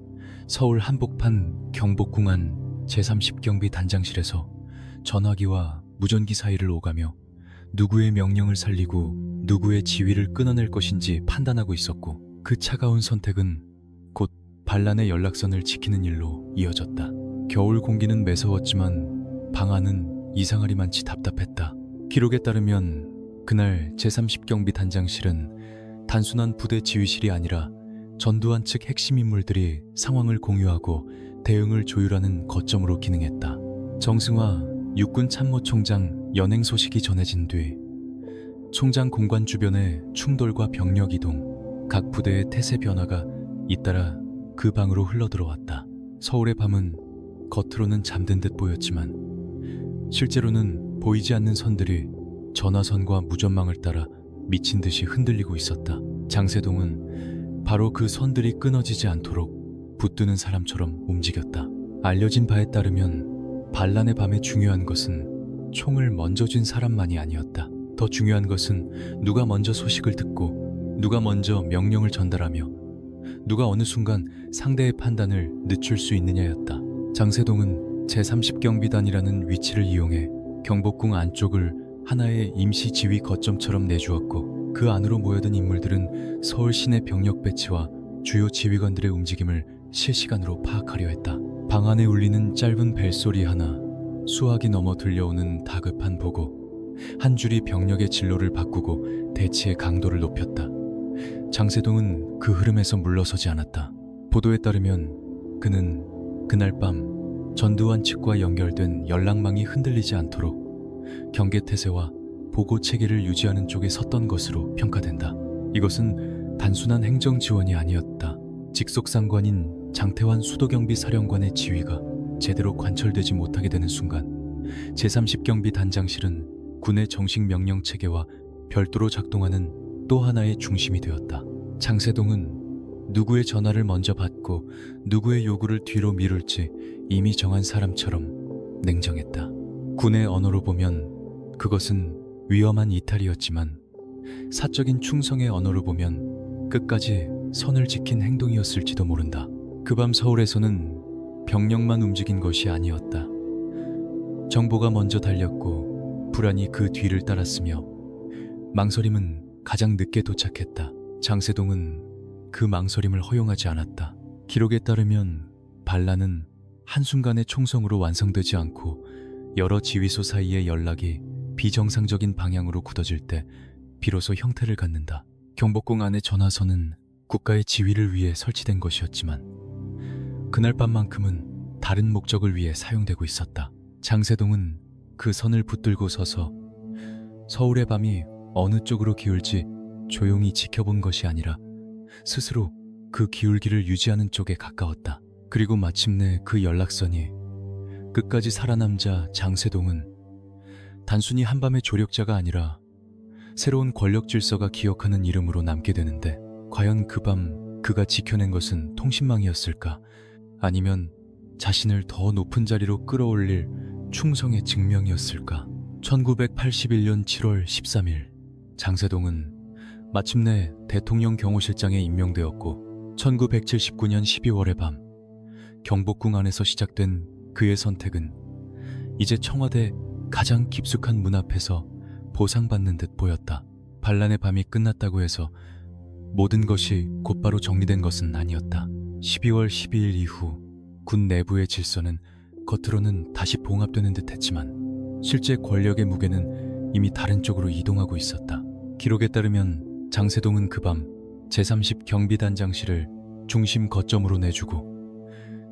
서울 한복판 경복궁안 제30경비 단장실에서 전화기와 무전기 사이를 오가며 누구의 명령을 살리고 누구의 지위를 끊어낼 것인지 판단하고 있었고, 그 차가운 선택은 곧 반란의 연락선을 지키는 일로 이어졌다. 겨울 공기는 매서웠지만 방 안은 이상하리만치 답답했다. 기록에 따르면 그날 제30경비 단장실은 단순한 부대 지휘실이 아니라 전두환 측 핵심 인물들이 상황을 공유하고 대응을 조율하는 거점으로 기능했다. 정승화 육군 참모총장 연행 소식이 전해진 뒤 총장 공관 주변의 충돌과 병력 이동, 각 부대의 태세 변화가 잇따라 그 방으로 흘러들어왔다. 서울의 밤은 겉으로는 잠든 듯 보였지만 실제로는 보이지 않는 선들이 전화선과 무전망을 따라 미친 듯이 흔들리고 있었다. 장세동은 바로 그 선들이 끊어지지 않도록 붙드는 사람처럼 움직였다. 알려진 바에 따르면 반란의 밤에 중요한 것은 총을 먼저 쥔 사람만이 아니었다. 더 중요한 것은 누가 먼저 소식을 듣고, 누가 먼저 명령을 전달하며, 누가 어느 순간 상대의 판단을 늦출 수 있느냐였다. 장세동은 제30경비단이라는 위치를 이용해 경복궁 안쪽을 하나의 임시 지휘 거점처럼 내주었고, 그 안으로 모여든 인물들은 서울 시내 병력 배치와 주요 지휘관들의 움직임을 실시간으로 파악하려 했다. 방 안에 울리는 짧은 벨소리 하나, 수화기 넘어 들려오는 다급한 보고, 한 줄이 병력의 진로를 바꾸고 대치의 강도를 높였다. 장세동은 그 흐름에서 물러서지 않았다. 보도에 따르면 그는 그날 밤 전두환 측과 연결된 연락망이 흔들리지 않도록 경계태세와 보고 체계를 유지하는 쪽에 섰던 것으로 평가된다. 이것은 단순한 행정 지원이 아니었다. 직속상관인 장태환 수도경비 사령관의 지휘가 제대로 관철되지 못하게 되는 순간 제30경비 단장실은 군의 정식 명령 체계와 별도로 작동하는 또 하나의 중심이 되었다. 장세동은 누구의 전화를 먼저 받고 누구의 요구를 뒤로 미룰지 이미 정한 사람처럼 냉정했다. 군의 언어로 보면 그것은 위험한 이탈이었지만 사적인 충성의 언어로 보면 끝까지 선을 지킨 행동이었을지도 모른다. 그 밤 서울에서는 병력만 움직인 것이 아니었다. 정보가 먼저 달렸고 불안이 그 뒤를 따랐으며 망설임은 가장 늦게 도착했다. 장세동은 그 망설임을 허용하지 않았다. 기록에 따르면 반란은 한순간에 총성으로 완성되지 않고 여러 지휘소 사이의 연락이 비정상적인 방향으로 굳어질 때 비로소 형태를 갖는다. 경복궁 안의 전화선은 국가의 지휘를 위해 설치된 것이었지만 그날 밤만큼은 다른 목적을 위해 사용되고 있었다. 장세동은 그 선을 붙들고 서서 서울의 밤이 어느 쪽으로 기울지 조용히 지켜본 것이 아니라 스스로 그 기울기를 유지하는 쪽에 가까웠다. 그리고 마침내 그 연락선이 끝까지 살아남자 장세동은 단순히 한밤의 조력자가 아니라 새로운 권력 질서가 기억하는 이름으로 남게 되는데, 과연 그 밤 그가 지켜낸 것은 통신망이었을까? 아니면 자신을 더 높은 자리로 끌어올릴 충성의 증명이었을까? 1981년 7월 13일 장세동은 마침내 대통령 경호실장에 임명되었고 1979년 12월의 밤 경복궁 안에서 시작된 그의 선택은 이제 청와대 가장 깊숙한 문 앞에서 보상받는 듯 보였다. 반란의 밤이 끝났다고 해서 모든 것이 곧바로 정리된 것은 아니었다. 12월 12일 이후 군 내부의 질서는 겉으로는 다시 봉합되는 듯 했지만 실제 권력의 무게는 이미 다른 쪽으로 이동하고 있었다. 기록에 따르면 장세동은 그 밤 제30 경비단장실을 중심 거점으로 내주고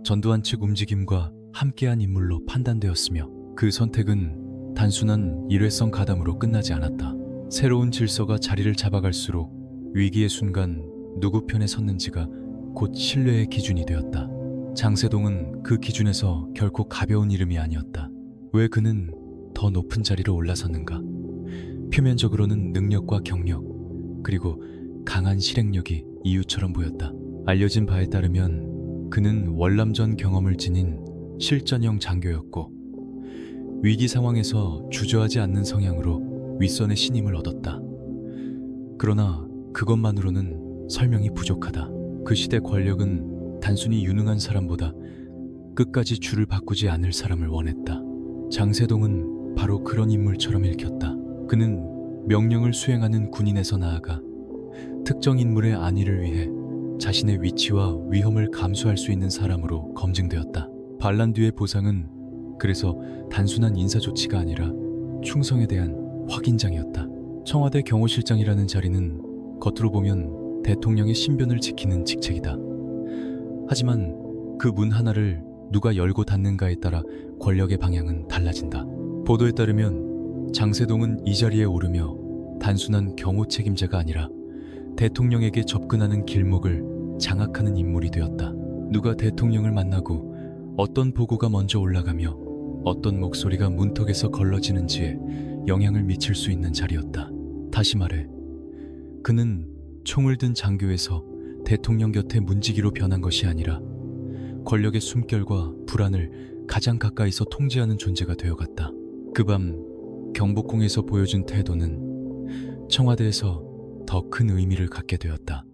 전두환 측 움직임과 함께한 인물로 판단되었으며 그 선택은 단순한 일회성 가담으로 끝나지 않았다. 새로운 질서가 자리를 잡아갈수록 위기의 순간 누구 편에 섰는지가 곧 신뢰의 기준이 되었다. 장세동은 그 기준에서 결코 가벼운 이름이 아니었다. 왜 그는 더 높은 자리로 올라섰는가? 표면적으로는 능력과 경력, 그리고 강한 실행력이 이유처럼 보였다. 알려진 바에 따르면 그는 월남전 경험을 지닌 실전형 장교였고 위기 상황에서 주저하지 않는 성향으로 윗선의 신임을 얻었다. 그러나 그것만으로는 설명이 부족하다. 그 시대 권력은 단순히 유능한 사람보다 끝까지 줄을 바꾸지 않을 사람을 원했다. 장세동은 바로 그런 인물처럼 읽혔다. 그는 명령을 수행하는 군인에서 나아가 특정 인물의 안위를 위해 자신의 위치와 위험을 감수할 수 있는 사람으로 검증되었다. 반란 뒤의 보상은 그래서 단순한 인사 조치가 아니라 충성에 대한 확인장이었다. 청와대 경호실장이라는 자리는 겉으로 보면 대통령의 신변을 지키는 직책이다. 하지만 그 문 하나를 누가 열고 닫는가에 따라 권력의 방향은 달라진다. 보도에 따르면 장세동은 이 자리에 오르며 단순한 경호 책임자가 아니라 대통령에게 접근하는 길목을 장악하는 인물이 되었다. 누가 대통령을 만나고 어떤 보고가 먼저 올라가며 어떤 목소리가 문턱에서 걸러지는지에 영향을 미칠 수 있는 자리였다. 다시 말해, 그는 총을 든 장교에서 대통령 곁에 문지기로 변한 것이 아니라 권력의 숨결과 불안을 가장 가까이서 통제하는 존재가 되어갔다. 그 밤 경복궁에서 보여준 태도는 청와대에서 더 큰 의미를 갖게 되었다.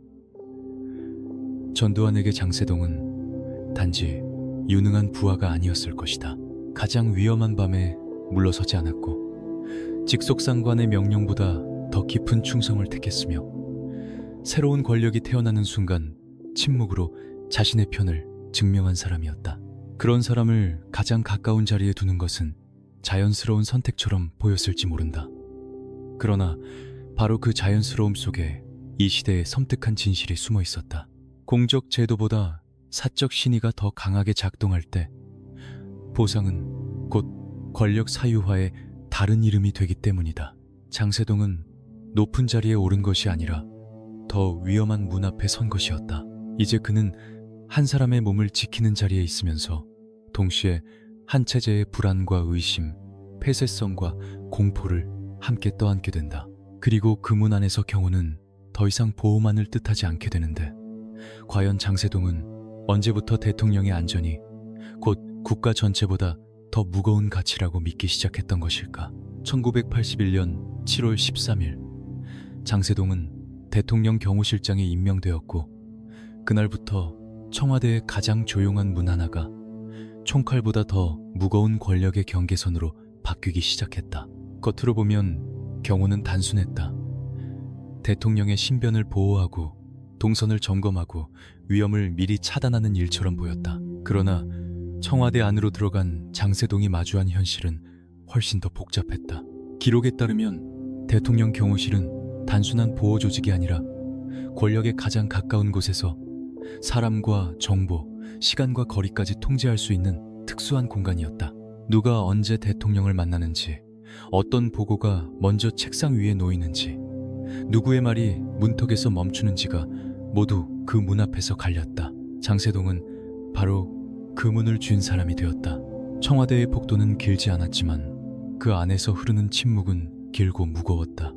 전두환에게 장세동은 단지 유능한 부하가 아니었을 것이다. 가장 위험한 밤에 물러서지 않았고 직속상관의 명령보다 더 깊은 충성을 택했으며 새로운 권력이 태어나는 순간 침묵으로 자신의 편을 증명한 사람이었다. 그런 사람을 가장 가까운 자리에 두는 것은 자연스러운 선택처럼 보였을지 모른다. 그러나 바로 그 자연스러움 속에 이 시대의 섬뜩한 진실이 숨어 있었다. 공적 제도보다 사적 신의가 더 강하게 작동할 때 보상은 곧 권력 사유화의 다른 이름이 되기 때문이다. 장세동은 높은 자리에 오른 것이 아니라 더 위험한 문 앞에 선 것이었다. 이제 그는 한 사람의 몸을 지키는 자리에 있으면서 동시에 한 체제의 불안과 의심, 폐쇄성과 공포를 함께 떠안게 된다. 그리고 그 문 안에서 경호는 더 이상 보호만을 뜻하지 않게 되는데, 과연 장세동은 언제부터 대통령의 안전이 곧 국가 전체보다 더 무거운 가치라고 믿기 시작했던 것일까? 1981년 7월 13일 장세동은 대통령 경호실장에 임명되었고 그날부터 청와대의 가장 조용한 문 하나가 총칼보다 더 무거운 권력의 경계선으로 바뀌기 시작했다. 겉으로 보면 경호는 단순했다. 대통령의 신변을 보호하고 동선을 점검하고 위험을 미리 차단하는 일처럼 보였다. 그러나 청와대 안으로 들어간 장세동이 마주한 현실은 훨씬 더 복잡했다. 기록에 따르면 대통령 경호실은 단순한 보호 조직이 아니라 권력에 가장 가까운 곳에서 사람과 정보, 시간과 거리까지 통제할 수 있는 특수한 공간이었다. 누가 언제 대통령을 만나는지, 어떤 보고가 먼저 책상 위에 놓이는지, 누구의 말이 문턱에서 멈추는지가 모두 그 문 앞에서 갈렸다. 장세동은 바로 그 문을 쥔 사람이 되었다. 청와대의 복도는 길지 않았지만 그 안에서 흐르는 침묵은 길고 무거웠다.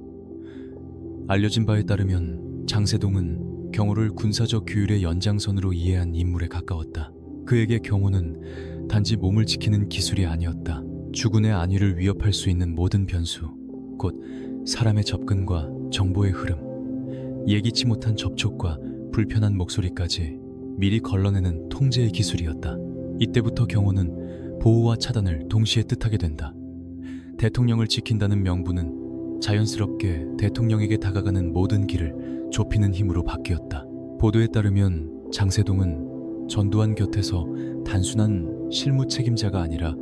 알려진 바에 따르면 장세동은 경호를 군사적 규율의 연장선으로 이해한 인물에 가까웠다. 그에게 경호는 단지 몸을 지키는 기술이 아니었다. 주군의 안위를 위협할 수 있는 모든 변수, 곧 사람의 접근과 정보의 흐름, 예기치 못한 접촉과 불편한 목소리까지 미리 걸러내는 통제의 기술이었다. 이때부터 경호는 보호와 차단을 동시에 뜻하게 된다. 대통령을 지킨다는 명분은 자연스럽게 대통령에게 다가가는 모든 길을 좁히는 힘으로 바뀌었다. 보도에 따르면 장세동은 전두환 곁에서 단순한 실무 책임자가 아니라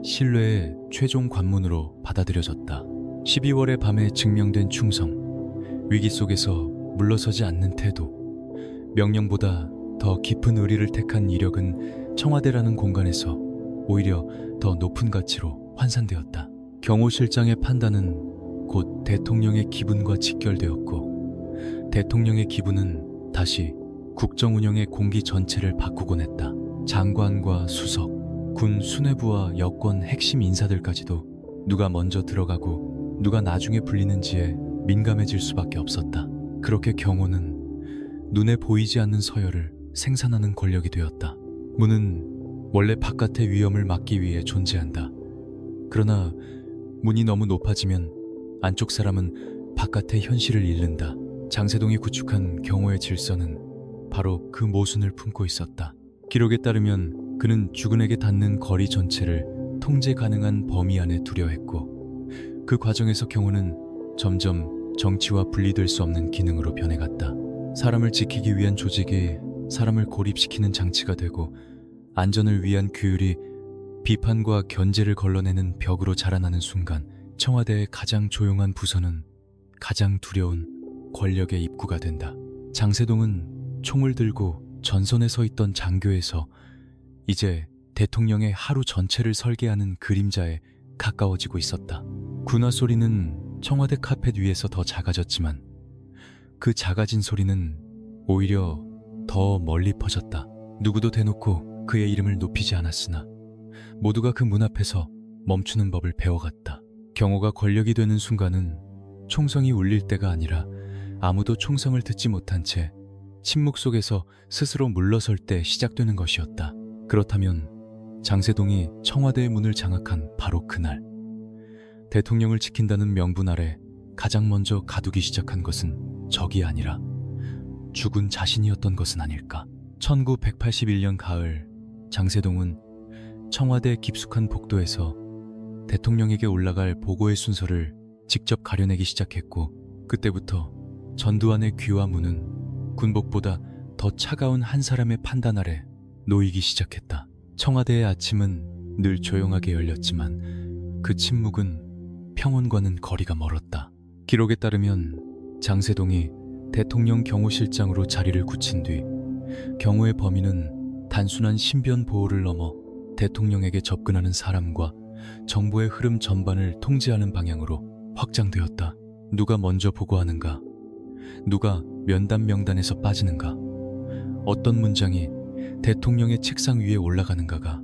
신뢰의 최종 관문으로 받아들여졌다. 12월의 밤에 증명된 충성, 위기 속에서 물러서지 않는 태도, 명령보다 더 깊은 의리를 택한 이력은 청와대라는 공간에서 오히려 더 높은 가치로 환산되었다. 경호실장의 판단은 곧 대통령의 기분과 직결되었고, 대통령의 기분은 다시 국정 운영의 공기 전체를 바꾸곤 했다. 장관과 수석, 군 수뇌부와 여권 핵심 인사들까지도 누가 먼저 들어가고 누가 나중에 불리는지에 민감해질 수밖에 없었다. 그렇게 경호는 눈에 보이지 않는 서열을 생산하는 권력이 되었다. 문은 원래 바깥의 위험을 막기 위해 존재한다. 그러나 문이 너무 높아지면 안쪽 사람은 바깥의 현실을 잃는다. 장세동이 구축한 경호의 질서는 바로 그 모순을 품고 있었다. 기록에 따르면 그는 주군에게 닿는 거리 전체를 통제 가능한 범위 안에 두려 했고, 그 과정에서 경호는 점점 정치와 분리될 수 없는 기능으로 변해갔다. 사람을 지키기 위한 조직이 사람을 고립시키는 장치가 되고, 안전을 위한 규율이 비판과 견제를 걸러내는 벽으로 자라나는 순간, 청와대의 가장 조용한 부서는 가장 두려운 권력의 입구가 된다. 장세동은 총을 들고 전선에 서 있던 장교에서 이제 대통령의 하루 전체를 설계하는 그림자에 가까워지고 있었다. 군화 소리는 청와대 카펫 위에서 더 작아졌지만 그 작아진 소리는 오히려 더 멀리 퍼졌다. 누구도 대놓고 그의 이름을 높이지 않았으나 모두가 그 문 앞에서 멈추는 법을 배워갔다. 경호가 권력이 되는 순간은 총성이 울릴 때가 아니라 아무도 총성을 듣지 못한 채 침묵 속에서 스스로 물러설 때 시작되는 것이었다. 그렇다면 장세동이 청와대의 문을 장악한 바로 그날, 대통령을 지킨다는 명분 아래 가장 먼저 가두기 시작한 것은 적이 아니라 주군 자신이었던 것은 아닐까. 1981년 가을, 장세동은 청와대 깊숙한 복도에서 대통령에게 올라갈 보고의 순서를 직접 가려내기 시작했고, 그때부터 전두환의 귀와 문은 군복보다 더 차가운 한 사람의 판단 아래 놓이기 시작했다. 청와대의 아침은 늘 조용하게 열렸지만 그 침묵은 평온과는 거리가 멀었다. 기록에 따르면 장세동이 대통령 경호실장으로 자리를 굳힌 뒤 경호의 범위는 단순한 신변 보호를 넘어 대통령에게 접근하는 사람과 정보의 흐름 전반을 통제하는 방향으로 확장되었다. 누가 먼저 보고하는가? 누가 면담 명단에서 빠지는가? 어떤 문장이 대통령의 책상 위에 올라가는가가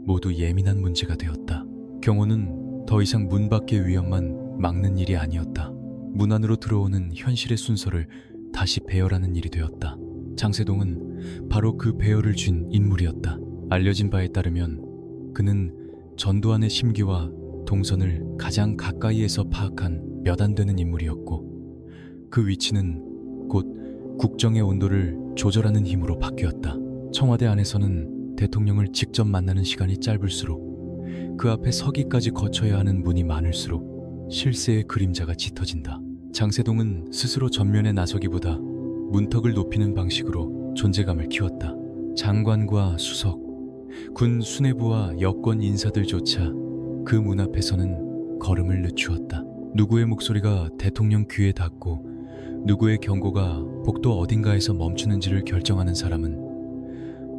모두 예민한 문제가 되었다. 경호는 더 이상 문 밖의 위험만 막는 일이 아니었다. 문 안으로 들어오는 현실의 순서를 다시 배열하는 일이 되었다. 장세동은 바로 그 배열을 쥔 인물이었다. 알려진 바에 따르면 그는 전두환의 심기와 동선을 가장 가까이에서 파악한 몇 안 되는 인물이었고, 그 위치는 곧 국정의 온도를 조절하는 힘으로 바뀌었다. 청와대 안에서는 대통령을 직접 만나는 시간이 짧을수록 그 앞에 서기까지 거쳐야 하는 문이 많을수록 실세의 그림자가 짙어진다. 장세동은 스스로 전면에 나서기보다 문턱을 높이는 방식으로 존재감을 키웠다. 장관과 수석, 군 수뇌부와 여권 인사들조차 그 문 앞에서는 걸음을 늦추었다. 누구의 목소리가 대통령 귀에 닿고 누구의 경고가 복도 어딘가에서 멈추는지를 결정하는 사람은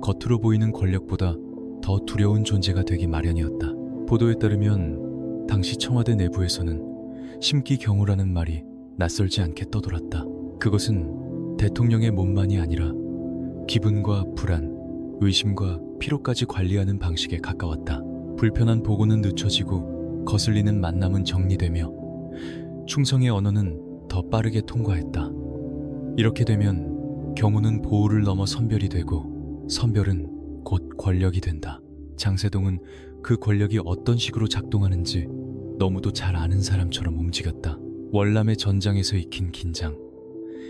겉으로 보이는 권력보다 더 두려운 존재가 되기 마련이었다. 보도에 따르면 당시 청와대 내부에서는 심기경호라는 말이 낯설지 않게 떠돌았다. 그것은 대통령의 몸만이 아니라 기분과 불안, 의심과 피로까지 관리하는 방식에 가까웠다. 불편한 보고는 늦춰지고 거슬리는 만남은 정리되며 충성의 언어는 더 빠르게 통과했다. 이렇게 되면 경호는 보호를 넘어 선별이 되고 선별은 곧 권력이 된다. 장세동은 그 권력이 어떤 식으로 작동하는지 너무도 잘 아는 사람처럼 움직였다. 월남의 전장에서 익힌 긴장,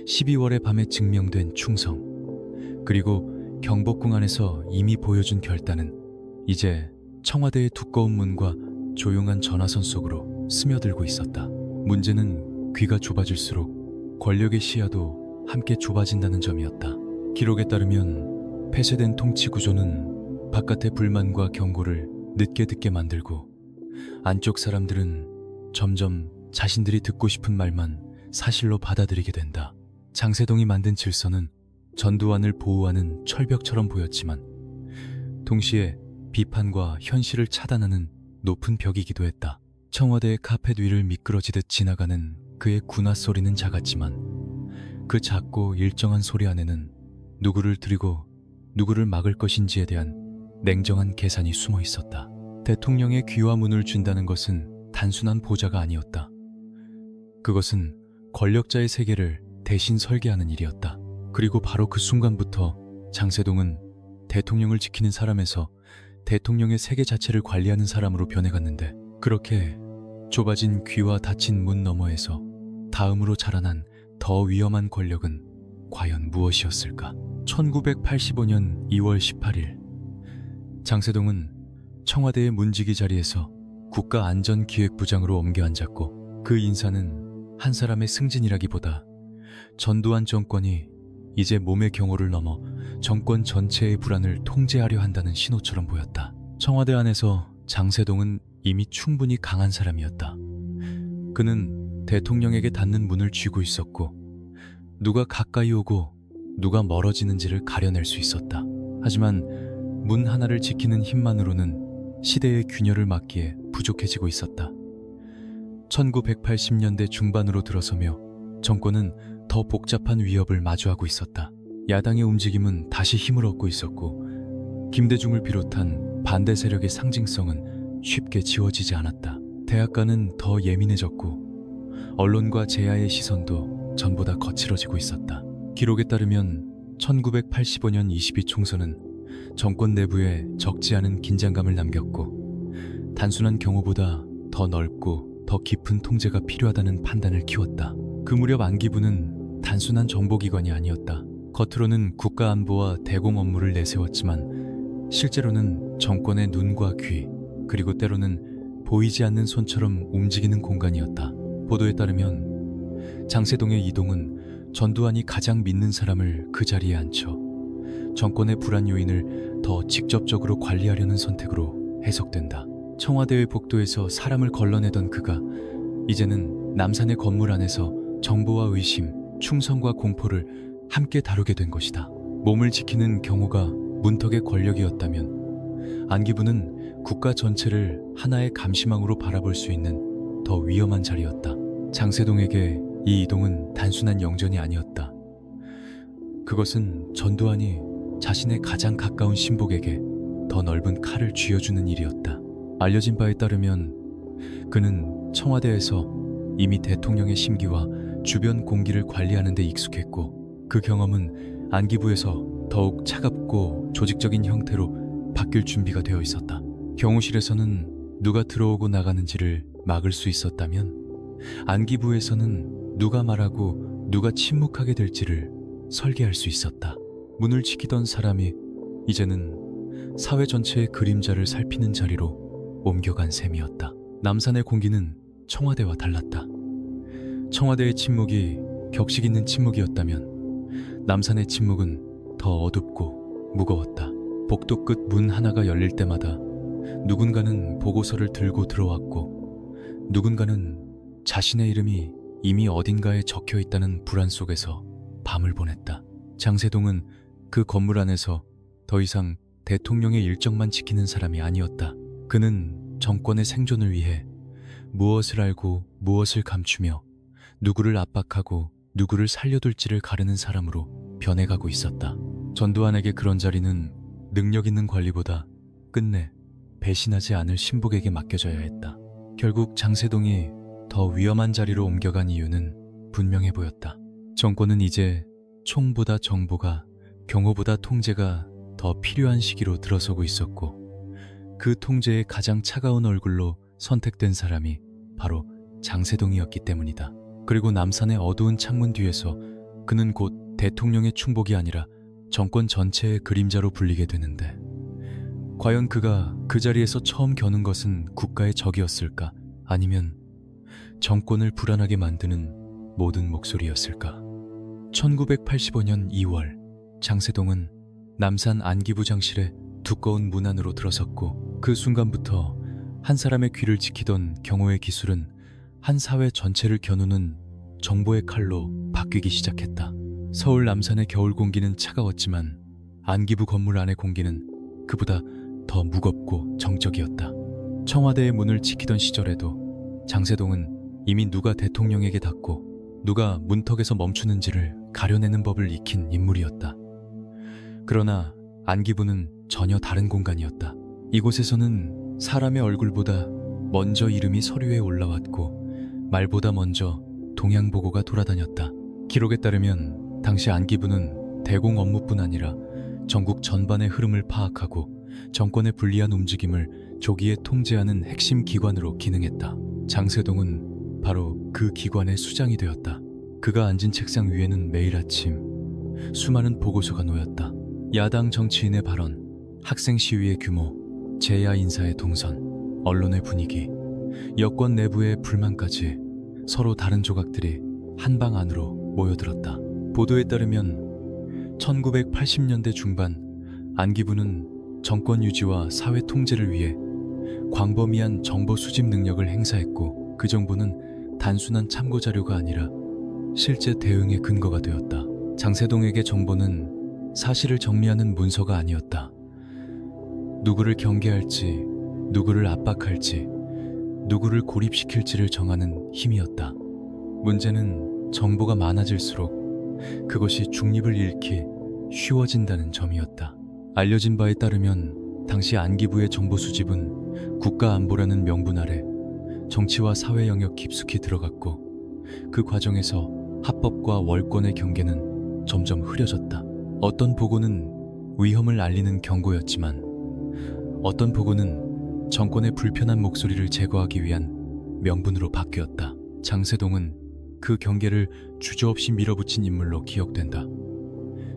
12월의 밤에 증명된 충성, 그리고 경복궁 안에서 이미 보여준 결단은 이제 청와대의 두꺼운 문과 조용한 전화선 속으로 스며들고 있었다. 문제는 귀가 좁아질수록 권력의 시야도 함께 좁아진다는 점이었다. 기록에 따르면 폐쇄된 통치 구조는 바깥의 불만과 경고를 늦게 듣게 만들고 안쪽 사람들은 점점 자신들이 듣고 싶은 말만 사실로 받아들이게 된다. 장세동이 만든 질서는 전두환을 보호하는 철벽처럼 보였지만 동시에 비판과 현실을 차단하는 높은 벽이기도 했다. 청와대의 카펫 위를 미끄러지듯 지나가는 그의 군화 소리는 작았지만 그 작고 일정한 소리 안에는 누구를 들이고 누구를 막을 것인지에 대한 냉정한 계산이 숨어 있었다. 대통령의 귀와 문을 쥔다는 것은 단순한 보좌가 아니었다. 그것은 권력자의 세계를 대신 설계하는 일이었다. 그리고 바로 그 순간부터 장세동은 대통령을 지키는 사람에서 대통령의 세계 자체를 관리하는 사람으로 변해갔는데, 그렇게 좁아진 귀와 닫힌 문 너머에서 다음으로 자라난 더 위험한 권력은 과연 무엇이었을까? 1985년 2월 18일 장세동은 청와대의 문지기 자리에서 국가안전기획부장으로 옮겨 앉았고, 그 인사는 한 사람의 승진이라기보다 전두환 정권이 이제 몸의 경호를 넘어 정권 전체의 불안을 통제하려 한다는 신호처럼 보였다. 청와대 안에서 장세동은 이미 충분히 강한 사람이었다. 그는 대통령에게 닫는 문을 쥐고 있었고, 누가 가까이 오고 누가 멀어지는지를 가려낼 수 있었다. 하지만 문 하나를 지키는 힘만으로는 시대의 균열을 막기에 부족해지고 있었다. 1980년대 중반으로 들어서며 정권은 더 복잡한 위협을 마주하고 있었다. 야당의 움직임은 다시 힘을 얻고 있었고, 김대중을 비롯한 반대 세력의 상징성은 쉽게 지워지지 않았다. 대학가는 더 예민해졌고, 언론과 제야의 시선도 전보다 거칠어지고 있었다. 기록에 따르면 1985년 22 총선은 정권 내부에 적지 않은 긴장감을 남겼고, 단순한 경호보다 더 넓고 더 깊은 통제가 필요하다는 판단을 키웠다. 그 무렵 안기부는 단순한 정보기관이 아니었다. 겉으로는 국가안보와 대공 업무를 내세웠지만 실제로는 정권의 눈과 귀, 그리고 때로는 보이지 않는 손처럼 움직이는 공간이었다. 보도에 따르면 장세동의 이동은 전두환이 가장 믿는 사람을 그 자리에 앉혀 정권의 불안 요인을 더 직접적으로 관리하려는 선택으로 해석된다. 청와대의 복도에서 사람을 걸러내던 그가 이제는 남산의 건물 안에서 정보와 의심, 충성과 공포를 함께 다루게 된 것이다. 몸을 지키는 경호가 문턱의 권력이었다면 안기부는 국가 전체를 하나의 감시망으로 바라볼 수 있는 더 위험한 자리였다. 장세동에게 이 이동은 단순한 영전이 아니었다. 그것은 전두환이 자신의 가장 가까운 신복에게 더 넓은 칼을 쥐어주는 일이었다. 알려진 바에 따르면 그는 청와대에서 이미 대통령의 심기와 주변 공기를 관리하는 데 익숙했고, 그 경험은 안기부에서 더욱 차갑고 조직적인 형태로 바뀔 준비가 되어 있었다. 경호실에서는 누가 들어오고 나가는지를 막을 수 있었다면 안기부에서는 누가 말하고 누가 침묵하게 될지를 설계할 수 있었다. 문을 지키던 사람이 이제는 사회 전체의 그림자를 살피는 자리로 옮겨간 셈이었다. 남산의 공기는 청와대와 달랐다. 청와대의 침묵이 격식 있는 침묵이었다면 남산의 침묵은 더 어둡고 무거웠다. 복도 끝 문 하나가 열릴 때마다 누군가는 보고서를 들고 들어왔고 누군가는 자신의 이름이 이미 어딘가에 적혀 있다는 불안 속에서 밤을 보냈다. 장세동은 그 건물 안에서 더 이상 대통령의 일정만 지키는 사람이 아니었다. 그는 정권의 생존을 위해 무엇을 알고 무엇을 감추며 누구를 압박하고 누구를 살려둘지를 가르는 사람으로 변해가고 있었다. 전두환에게 그런 자리는 능력 있는 관리보다 끝내 배신하지 않을 신복에게 맡겨져야 했다. 결국 장세동이 더 위험한 자리로 옮겨간 이유는 분명해 보였다. 정권은 이제 총보다 정보가, 경호보다 통제가 더 필요한 시기로 들어서고 있었고 그 통제의 가장 차가운 얼굴로 선택된 사람이 바로 장세동이었기 때문이다. 그리고 남산의 어두운 창문 뒤에서 그는 곧 대통령의 충복이 아니라 정권 전체의 그림자로 불리게 되는데 과연 그가 그 자리에서 처음 겨눈 것은 국가의 적이었을까? 아니면 정권을 불안하게 만드는 모든 목소리였을까? 1985년 2월 장세동은 남산 안기부장실에 두꺼운 문 안으로 들어섰고 그 순간부터 한 사람의 귀를 지키던 경호의 기술은 한 사회 전체를 겨누는 정보의 칼로 바뀌기 시작했다. 서울 남산의 겨울 공기는 차가웠지만 안기부 건물 안의 공기는 그보다 더 무겁고 정적이었다. 청와대의 문을 지키던 시절에도 장세동은 이미 누가 대통령에게 닿고 누가 문턱에서 멈추는지를 가려내는 법을 익힌 인물이었다. 그러나 안기부는 전혀 다른 공간이었다. 이곳에서는 사람의 얼굴보다 먼저 이름이 서류에 올라왔고 말보다 먼저 동향보고가 돌아다녔다. 기록에 따르면 당시 안기부는 대공 업무뿐 아니라 전국 전반의 흐름을 파악하고 정권의 불리한 움직임을 조기에 통제하는 핵심 기관으로 기능했다. 장세동은 바로 그 기관의 수장이 되었다. 그가 앉은 책상 위에는 매일 아침 수많은 보고서가 놓였다. 야당 정치인의 발언, 학생 시위의 규모, 재야 인사의 동선, 언론의 분위기, 여권 내부의 불만까지 서로 다른 조각들이 한방 안으로 모여들었다. 보도에 따르면 1980년대 중반 안기부는 정권 유지와 사회 통제를 위해 광범위한 정보 수집 능력을 행사했고 그 정보는 단순한 참고 자료가 아니라 실제 대응의 근거가 되었다. 장세동에게 정보는 사실을 정리하는 문서가 아니었다. 누구를 경계할지, 누구를 압박할지, 누구를 고립시킬지를 정하는 힘이었다. 문제는 정보가 많아질수록 그것이 중립을 잃기 쉬워진다는 점이었다. 알려진 바에 따르면 당시 안기부의 정보 수집은 국가안보라는 명분 아래 정치와 사회 영역 깊숙이 들어갔고 그 과정에서 합법과 월권의 경계는 점점 흐려졌다. 어떤 보고는 위험을 알리는 경고였지만 어떤 보고는 정권의 불편한 목소리를 제거하기 위한 명분으로 바뀌었다. 장세동은 그 경계를 주저없이 밀어붙인 인물로 기억된다.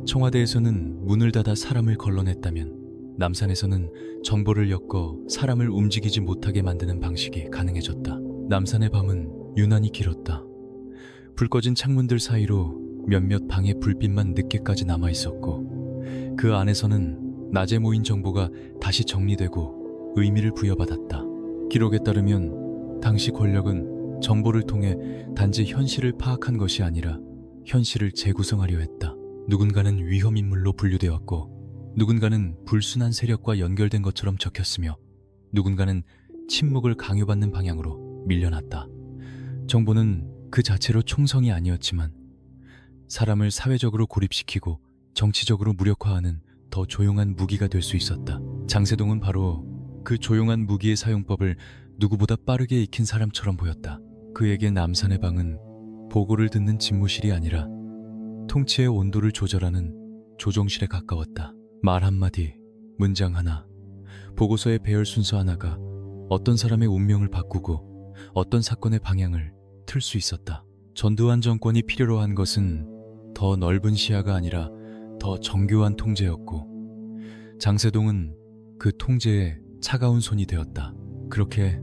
청와대에서는 문을 닫아 사람을 걸러냈다면 남산에서는 정보를 엮어 사람을 움직이지 못하게 만드는 방식이 가능해졌다. 남산의 밤은 유난히 길었다. 불 꺼진 창문들 사이로 몇몇 방의 불빛만 늦게까지 남아있었고 그 안에서는 낮에 모인 정보가 다시 정리되고 의미를 부여받았다. 기록에 따르면 당시 권력은 정보를 통해 단지 현실을 파악한 것이 아니라 현실을 재구성하려 했다. 누군가는 위험인물로 분류되었고 누군가는 불순한 세력과 연결된 것처럼 적혔으며 누군가는 침묵을 강요받는 방향으로 밀려났다. 정보는 그 자체로 총성이 아니었지만 사람을 사회적으로 고립시키고 정치적으로 무력화하는 더 조용한 무기가 될 수 있었다. 장세동은 바로 그 조용한 무기의 사용법을 누구보다 빠르게 익힌 사람처럼 보였다. 그에게 남산의 방은 보고를 듣는 집무실이 아니라 통치의 온도를 조절하는 조종실에 가까웠다. 말 한마디, 문장 하나, 보고서의 배열 순서 하나가 어떤 사람의 운명을 바꾸고 어떤 사건의 방향을 틀 수 있었다. 전두환 정권이 필요로 한 것은 더 넓은 시야가 아니라 더 정교한 통제였고 장세동은 그 통제에 차가운 손이 되었다. 그렇게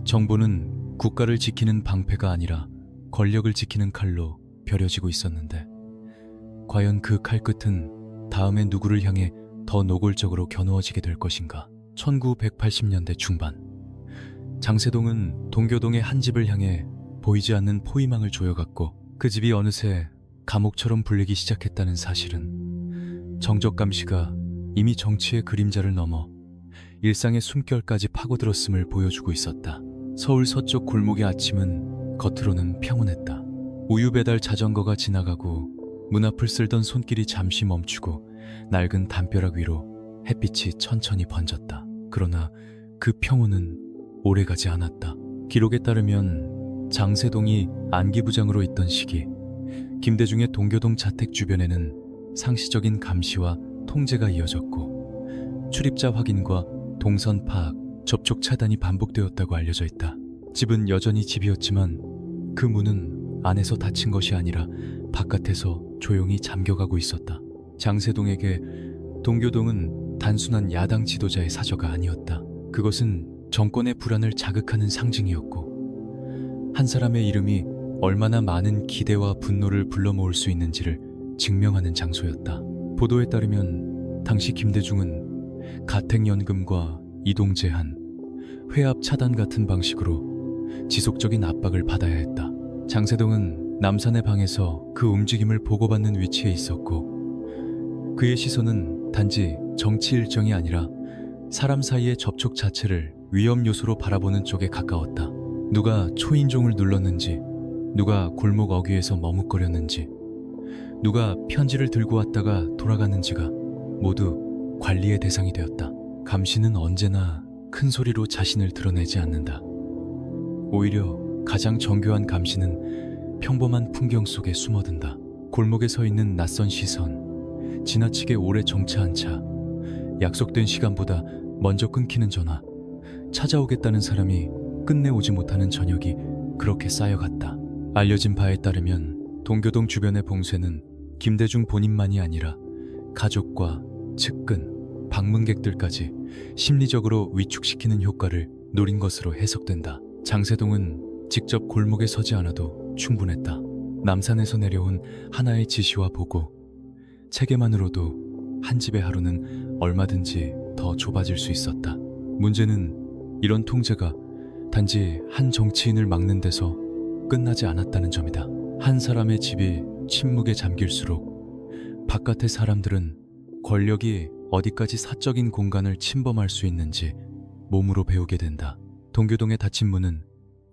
정보는 국가를 지키는 방패가 아니라 권력을 지키는 칼로 벼려지고 있었는데, 과연 그 칼끝은 다음에 누구를 향해 더 노골적으로 겨누어지게 될 것인가? 1980년대 중반, 장세동은 동교동의 한 집을 향해 보이지 않는 포위망을 조여갔고, 그 집이 어느새 감옥처럼 불리기 시작했다는 사실은 정적감 씨가 이미 정치의 그림자를 넘어 일상의 숨결까지 파고들었음을 보여주고 있었다. 서울 서쪽 골목의 아침은 겉으로는 평온했다. 우유 배달 자전거가 지나가고 문 앞을 쓸던 손길이 잠시 멈추고 낡은 담벼락 위로 햇빛이 천천히 번졌다. 그러나 그 평온은 오래가지 않았다. 기록에 따르면 장세동이 안기부장으로 있던 시기, 김대중의 동교동 자택 주변에는 상시적인 감시와 통제가 이어졌고, 출입자 확인과 동선 파악, 접촉 차단이 반복되었다고 알려져 있다. 집은 여전히 집이었지만 그 문은 안에서 닫힌 것이 아니라 바깥에서 조용히 잠겨가고 있었다. 장세동에게 동교동은 단순한 야당 지도자의 사저가 아니었다. 그것은 정권의 불안을 자극하는 상징이었고, 한 사람의 이름이 얼마나 많은 기대와 분노를 불러 모을 수 있는지를 증명하는 장소였다. 보도에 따르면 당시 김대중은 가택연금과 이동 제한, 회합 차단 같은 방식으로 지속적인 압박을 받아야 했다. 장세동은 남산의 방에서 그 움직임을 보고받는 위치에 있었고, 그의 시선은 단지 정치 일정이 아니라 사람 사이의 접촉 자체를 위험 요소로 바라보는 쪽에 가까웠다. 누가 초인종을 눌렀는지, 누가 골목 어귀에서 머뭇거렸는지, 누가 편지를 들고 왔다가 돌아갔는지가 모두 관리의 대상이 되었다. 감시는 언제나 큰 소리로 자신을 드러내지 않는다. 오히려 가장 정교한 감시는 평범한 풍경 속에 숨어든다. 골목에 서 있는 낯선 시선, 지나치게 오래 정차한 차, 약속된 시간보다 먼저 끊기는 전화, 찾아오겠다는 사람이 끝내 오지 못하는 저녁이 그렇게 쌓여갔다. 알려진 바에 따르면 동교동 주변의 봉쇄는 김대중 본인만이 아니라 가족과 측근, 방문객들까지 심리적으로 위축시키는 효과를 노린 것으로 해석된다. 장세동은 직접 골목에 서지 않아도 충분했다. 남산에서 내려온 하나의 지시와 보고, 체계만으로도 한 집의 하루는 얼마든지 더 좁아질 수 있었다. 문제는 이런 통제가 단지 한 정치인을 막는 데서 끝나지 않았다는 점이다. 한 사람의 집이 침묵에 잠길수록 바깥의 사람들은 권력이 어디까지 사적인 공간을 침범할 수 있는지 몸으로 배우게 된다. 동교동의 닫힌 문은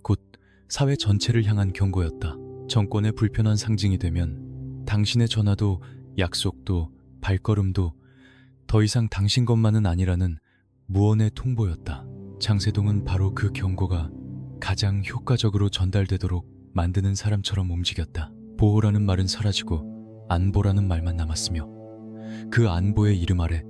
곧 사회 전체를 향한 경고였다. 정권의 불편한 상징이 되면 당신의 전화도 약속도 발걸음도 더 이상 당신 것만은 아니라는 무언의 통보였다. 장세동은 바로 그 경고가 가장 효과적으로 전달되도록 만드는 사람처럼 움직였다. 보호라는 말은 사라지고 안보라는 말만 남았으며, 그 안보의 이름 아래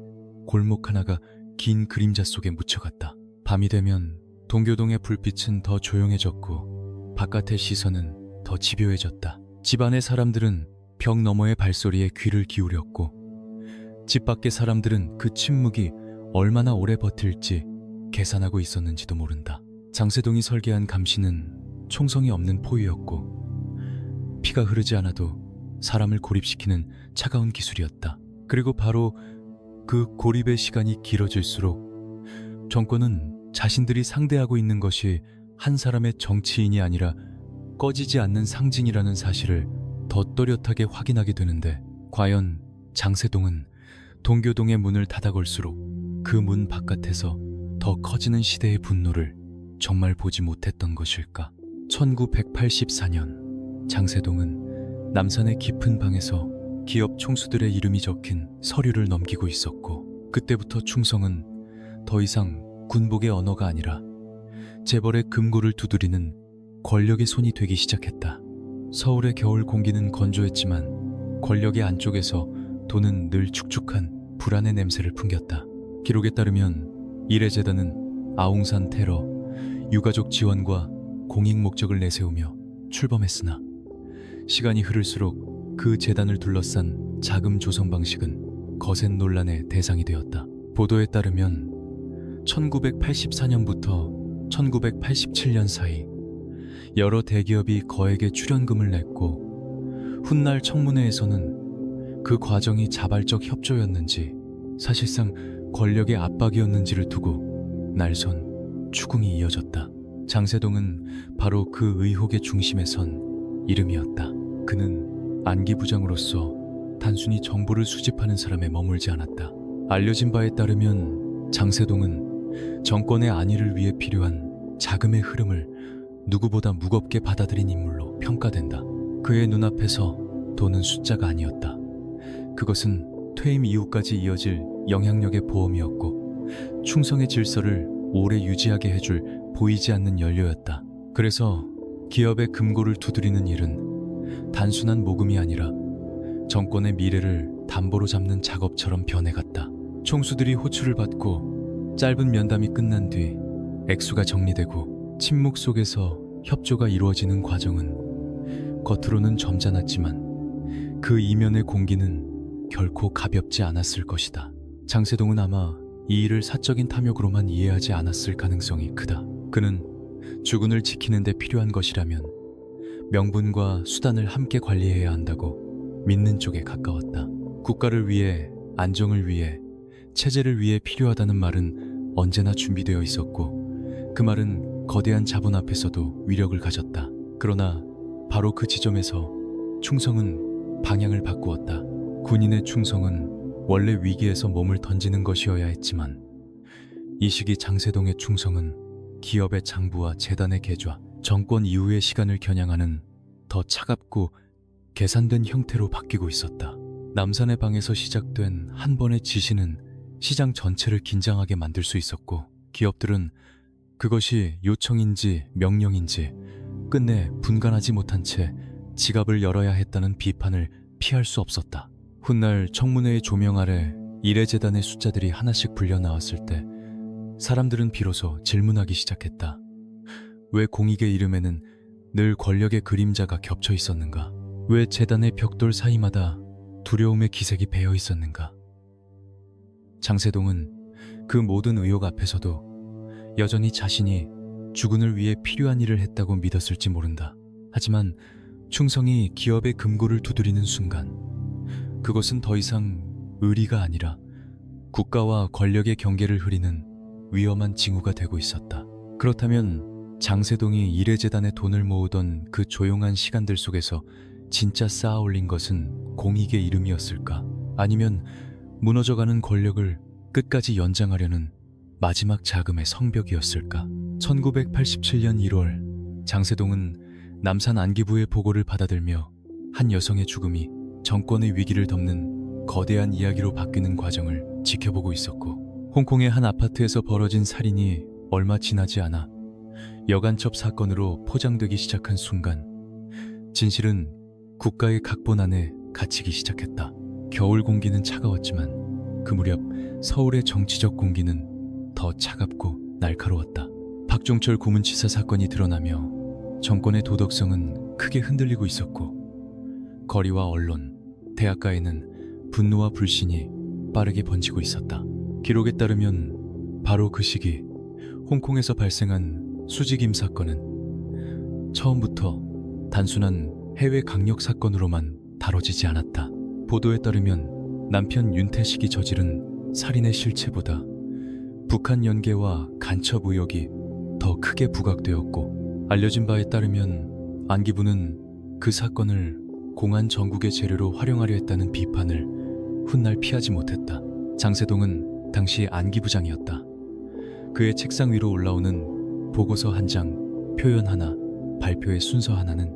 골목 하나가 긴 그림자 속에 묻혀갔다. 밤이 되면 동교동의 불빛은 더 조용해졌고 바깥의 시선은 더 집요해졌다. 집 안의 사람들은 벽 너머의 발소리에 귀를 기울였고, 집 밖의 사람들은 그 침묵이 얼마나 오래 버틸지 계산하고 있었는지도 모른다. 장세동이 설계한 감시는 총성이 없는 포위였고, 피가 흐르지 않아도 사람을 고립시키는 차가운 기술이었다. 그리고 바로 그 고립의 시간이 길어질수록 정권은 자신들이 상대하고 있는 것이 한 사람의 정치인이 아니라 꺼지지 않는 상징이라는 사실을 더 또렷하게 확인하게 되는데, 과연 장세동은 동교동의 문을 닫아걸수록 그 문 바깥에서 더 커지는 시대의 분노를 정말 보지 못했던 것일까? 1984년 장세동은 남산의 깊은 방에서 기업 총수들의 이름이 적힌 서류를 넘기고 있었고, 그때부터 충성은 더 이상 군복의 언어가 아니라 재벌의 금고를 두드리는 권력의 손이 되기 시작했다. 서울의 겨울 공기는 건조했지만 권력의 안쪽에서 돈은 늘 축축한 불안의 냄새를 풍겼다. 기록에 따르면 이레재단은 아웅산 테러, 유가족 지원과 공익 목적을 내세우며 출범했으나, 시간이 흐를수록 그 재단을 둘러싼 자금 조성 방식은 거센 논란의 대상이 되었다. 보도에 따르면 1984년부터 1987년 사이 여러 대기업이 거액의 출연금을 냈고 훗날 청문회에서는 그 과정이 자발적 협조였는지 사실상 권력의 압박이었는지를 두고 날선 추궁이 이어졌다. 장세동은 바로 그 의혹의 중심에 선 이름이었다. 그는 안기 부장으로서 단순히 정보를 수집하는 사람에 머물지 않았다. 알려진 바에 따르면 장세동은 정권의 안위를 위해 필요한 자금의 흐름을 누구보다 무겁게 받아들인 인물로 평가된다. 그의 눈앞에서 돈은 숫자가 아니었다. 그것은 퇴임 이후까지 이어질 영향력의 보험이었고 충성의 질서를 오래 유지하게 해줄 보이지 않는 연료였다. 그래서 기업의 금고를 두드리는 일은 단순한 모금이 아니라 정권의 미래를 담보로 잡는 작업처럼 변해갔다. 총수들이 호출을 받고 짧은 면담이 끝난 뒤 액수가 정리되고 침묵 속에서 협조가 이루어지는 과정은 겉으로는 점잖았지만 그 이면의 공기는 결코 가볍지 않았을 것이다. 장세동은 아마 이 일을 사적인 탐욕으로만 이해하지 않았을 가능성이 크다. 그는 주군을 지키는 데 필요한 것이라면 명분과 수단을 함께 관리해야 한다고 믿는 쪽에 가까웠다. 국가를 위해, 안정을 위해, 체제를 위해 필요하다는 말은 언제나 준비되어 있었고 그 말은 거대한 자본 앞에서도 위력을 가졌다. 그러나 바로 그 지점에서 충성은 방향을 바꾸었다. 군인의 충성은 원래 위기에서 몸을 던지는 것이어야 했지만 이 시기 장세동의 충성은 기업의 장부와 재단의 계좌, 정권 이후의 시간을 겨냥하는 더 차갑고 계산된 형태로 바뀌고 있었다. 남산의 방에서 시작된 한 번의 지시는 시장 전체를 긴장하게 만들 수 있었고 기업들은 그것이 요청인지 명령인지 끝내 분간하지 못한 채 지갑을 열어야 했다는 비판을 피할 수 없었다. 훗날 청문회의 조명 아래 이래재단의 숫자들이 하나씩 불려 나왔을 때 사람들은 비로소 질문하기 시작했다. 왜 공익의 이름에는 늘 권력의 그림자가 겹쳐 있었는가? 왜 재단의 벽돌 사이마다 두려움의 기색이 배어 있었는가? 장세동은 그 모든 의혹 앞에서도 여전히 자신이 주군을 위해 필요한 일을 했다고 믿었을지 모른다. 하지만 충성이 기업의 금고를 두드리는 순간 그것은 더 이상 의리가 아니라 국가와 권력의 경계를 흐리는 위험한 징후가 되고 있었다. 그렇다면 장세동이 이래재단에 돈을 모으던 그 조용한 시간들 속에서 진짜 쌓아올린 것은 공익의 이름이었을까? 아니면 무너져가는 권력을 끝까지 연장하려는 마지막 자금의 성벽이었을까? 1987년 1월 장세동은 남산 안기부의 보고를 받아들며 한 여성의 죽음이 정권의 위기를 덮는 거대한 이야기로 바뀌는 과정을 지켜보고 있었고 홍콩의 한 아파트에서 벌어진 살인이 얼마 지나지 않아 여간첩 사건으로 포장되기 시작한 순간 진실은 국가의 각본 안에 갇히기 시작했다. 겨울 공기는 차가웠지만 그 무렵 서울의 정치적 공기는 더 차갑고 날카로웠다. 박종철 고문치사 사건이 드러나며 정권의 도덕성은 크게 흔들리고 있었고 거리와 언론, 대학가에는 분노와 불신이 빠르게 번지고 있었다. 기록에 따르면 바로 그 시기 홍콩에서 발생한 수직임 사건은 처음부터 단순한 해외 강력 사건으로만 다뤄지지 않았다. 보도에 따르면 남편 윤태식이 저지른 살인의 실체보다 북한 연계와 간첩 의혹이 더 크게 부각되었고 알려진 바에 따르면 안기부는 그 사건을 공안 전국의 재료로 활용하려 했다는 비판을 훗날 피하지 못했다. 장세동은 당시 안기부장이었다. 그의 책상 위로 올라오는 보고서 한 장, 표현 하나, 발표의 순서 하나는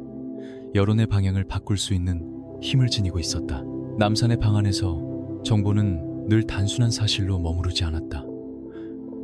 여론의 방향을 바꿀 수 있는 힘을 지니고 있었다. 남산의 방 안에서 정보는 늘 단순한 사실로 머무르지 않았다.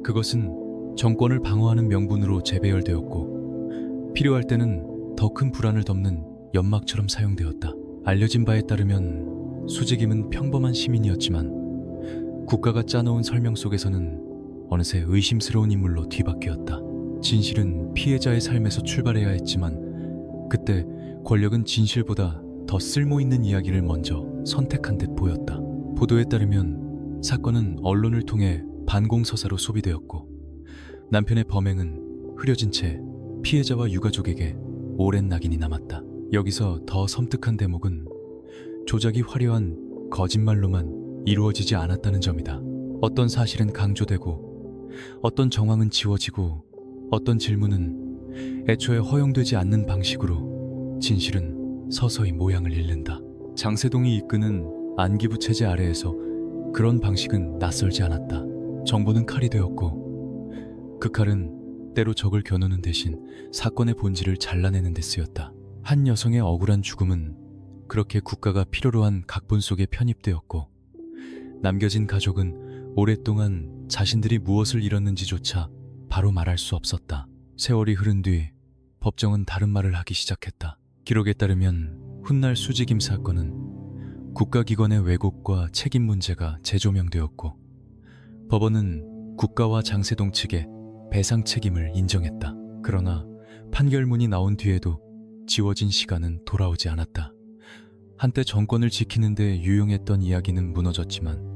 그것은 정권을 방어하는 명분으로 재배열되었고 필요할 때는 더 큰 불안을 덮는 연막처럼 사용되었다. 알려진 바에 따르면 수직임은 평범한 시민이었지만 국가가 짜놓은 설명 속에서는 어느새 의심스러운 인물로 뒤바뀌었다. 진실은 피해자의 삶에서 출발해야 했지만 그때 권력은 진실보다 더 쓸모있는 이야기를 먼저 선택한 듯 보였다. 보도에 따르면 사건은 언론을 통해 반공서사로 소비되었고 남편의 범행은 흐려진 채 피해자와 유가족에게 오랜 낙인이 남았다. 여기서 더 섬뜩한 대목은 조작이 화려한 거짓말로만 이루어지지 않았다는 점이다. 어떤 사실은 강조되고 어떤 정황은 지워지고 어떤 질문은 애초에 허용되지 않는 방식으로 진실은 서서히 모양을 잃는다. 장세동이 이끄는 안기부 체제 아래에서 그런 방식은 낯설지 않았다. 정보는 칼이 되었고 그 칼은 때로 적을 겨누는 대신 사건의 본질을 잘라내는 데 쓰였다. 한 여성의 억울한 죽음은 그렇게 국가가 필요로 한 각본 속에 편입되었고 남겨진 가족은 오랫동안 자신들이 무엇을 잃었는지조차 바로 말할 수 없었다. 세월이 흐른 뒤 법정은 다른 말을 하기 시작했다. 기록에 따르면 훗날 수지김 사건은 국가기관의 왜곡과 책임 문제가 재조명되었고 법원은 국가와 장세동 측의 배상 책임을 인정했다. 그러나 판결문이 나온 뒤에도 지워진 시간은 돌아오지 않았다. 한때 정권을 지키는 데 유용했던 이야기는 무너졌지만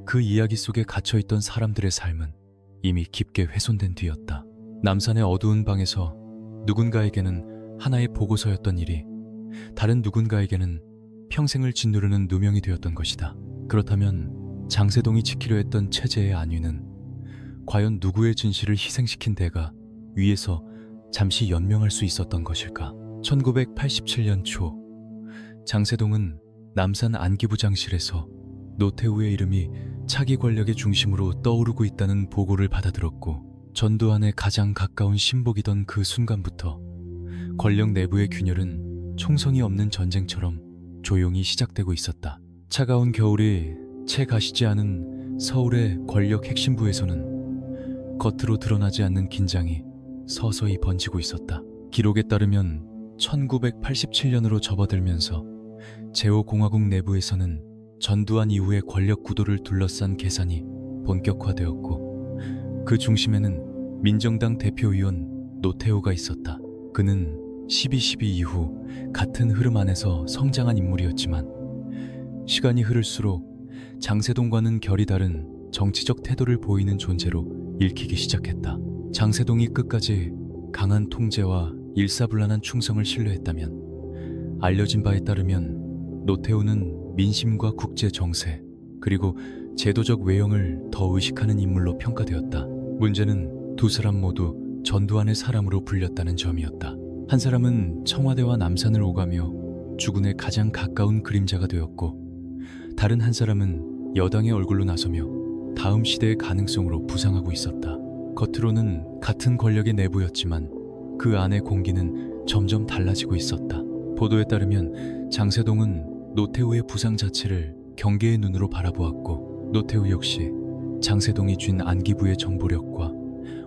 그 이야기 속에 갇혀있던 사람들의 삶은 이미 깊게 훼손된 뒤였다. 남산의 어두운 방에서 누군가에게는 하나의 보고서였던 일이 다른 누군가에게는 평생을 짓누르는 누명이 되었던 것이다. 그렇다면 장세동이 지키려 했던 체제의 안위는 과연 누구의 진실을 희생시킨 대가 위에서 잠시 연명할 수 있었던 것일까? 1987년 초 장세동은 남산 안기부장실에서 노태우의 이름이 차기 권력의 중심으로 떠오르고 있다는 보고를 받아들었고 전두환의 가장 가까운 신복이던 그 순간부터 권력 내부의 균열은 총성이 없는 전쟁처럼 조용히 시작되고 있었다. 차가운 겨울이 채 가시지 않은 서울의 권력 핵심부에서는 겉으로 드러나지 않는 긴장이 서서히 번지고 있었다. 기록에 따르면 1987년으로 접어들면서 제5공화국 내부에서는 전두환 이후의 권력 구도를 둘러싼 계산이 본격화되었고 그 중심에는 민정당 대표위원 노태우가 있었다. 그는 12.12 이후 같은 흐름 안에서 성장한 인물이었지만 시간이 흐를수록 장세동과는 결이 다른 정치적 태도를 보이는 존재로 읽히기 시작했다. 장세동이 끝까지 강한 통제와 일사불란한 충성을 신뢰했다면 알려진 바에 따르면 노태우는 민심과 국제 정세 그리고 제도적 외형을 더 의식하는 인물로 평가되었다. 문제는 두 사람 모두 전두환의 사람으로 불렸다는 점이었다. 한 사람은 청와대와 남산을 오가며 주군의 가장 가까운 그림자가 되었고 다른 한 사람은 여당의 얼굴로 나서며 다음 시대의 가능성으로 부상하고 있었다. 겉으로는 같은 권력의 내부였지만 그 안의 공기는 점점 달라지고 있었다. 보도에 따르면 장세동은 노태우의 부상 자체를 경계의 눈으로 바라보았고 노태우 역시 장세동이 쥔 안기부의 정보력과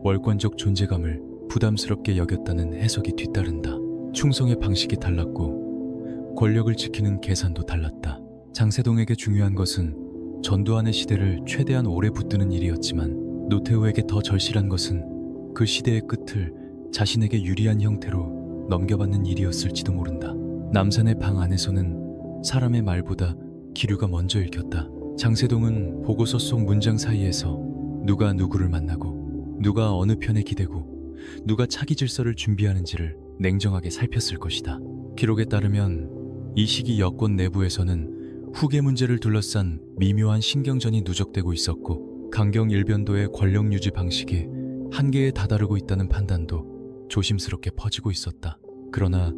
월권적 존재감을 부담스럽게 여겼다는 해석이 뒤따른다. 충성의 방식이 달랐고 권력을 지키는 계산도 달랐다. 장세동에게 중요한 것은 전두환의 시대를 최대한 오래 붙드는 일이었지만 노태우에게 더 절실한 것은 그 시대의 끝을 자신에게 유리한 형태로 넘겨받는 일이었을지도 모른다. 남산의 방 안에서는 사람의 말보다 기류가 먼저 읽혔다. 장세동은 보고서 속 문장 사이에서 누가 누구를 만나고 누가 어느 편에 기대고 누가 차기 질서를 준비하는지를 냉정하게 살폈을 것이다. 기록에 따르면 이 시기 여권 내부에서는 후계 문제를 둘러싼 미묘한 신경전이 누적되고 있었고 강경 일변도의 권력 유지 방식이 한계에 다다르고 있다는 판단도 조심스럽게 퍼지고 있었다. 그러나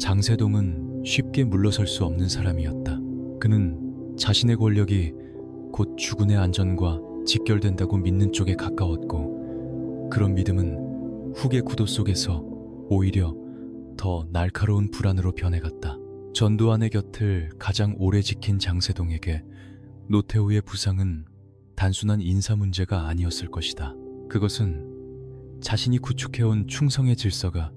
장세동은 쉽게 물러설 수 없는 사람이었다. 그는 자신의 권력이 곧 주군의 안전과 직결된다고 믿는 쪽에 가까웠고 그런 믿음은 후계 구도 속에서 오히려 더 날카로운 불안으로 변해갔다. 전두환의 곁을 가장 오래 지킨 장세동에게 노태우의 부상은 단순한 인사 문제가 아니었을 것이다. 그것은 자신이 구축해온 충성의 질서가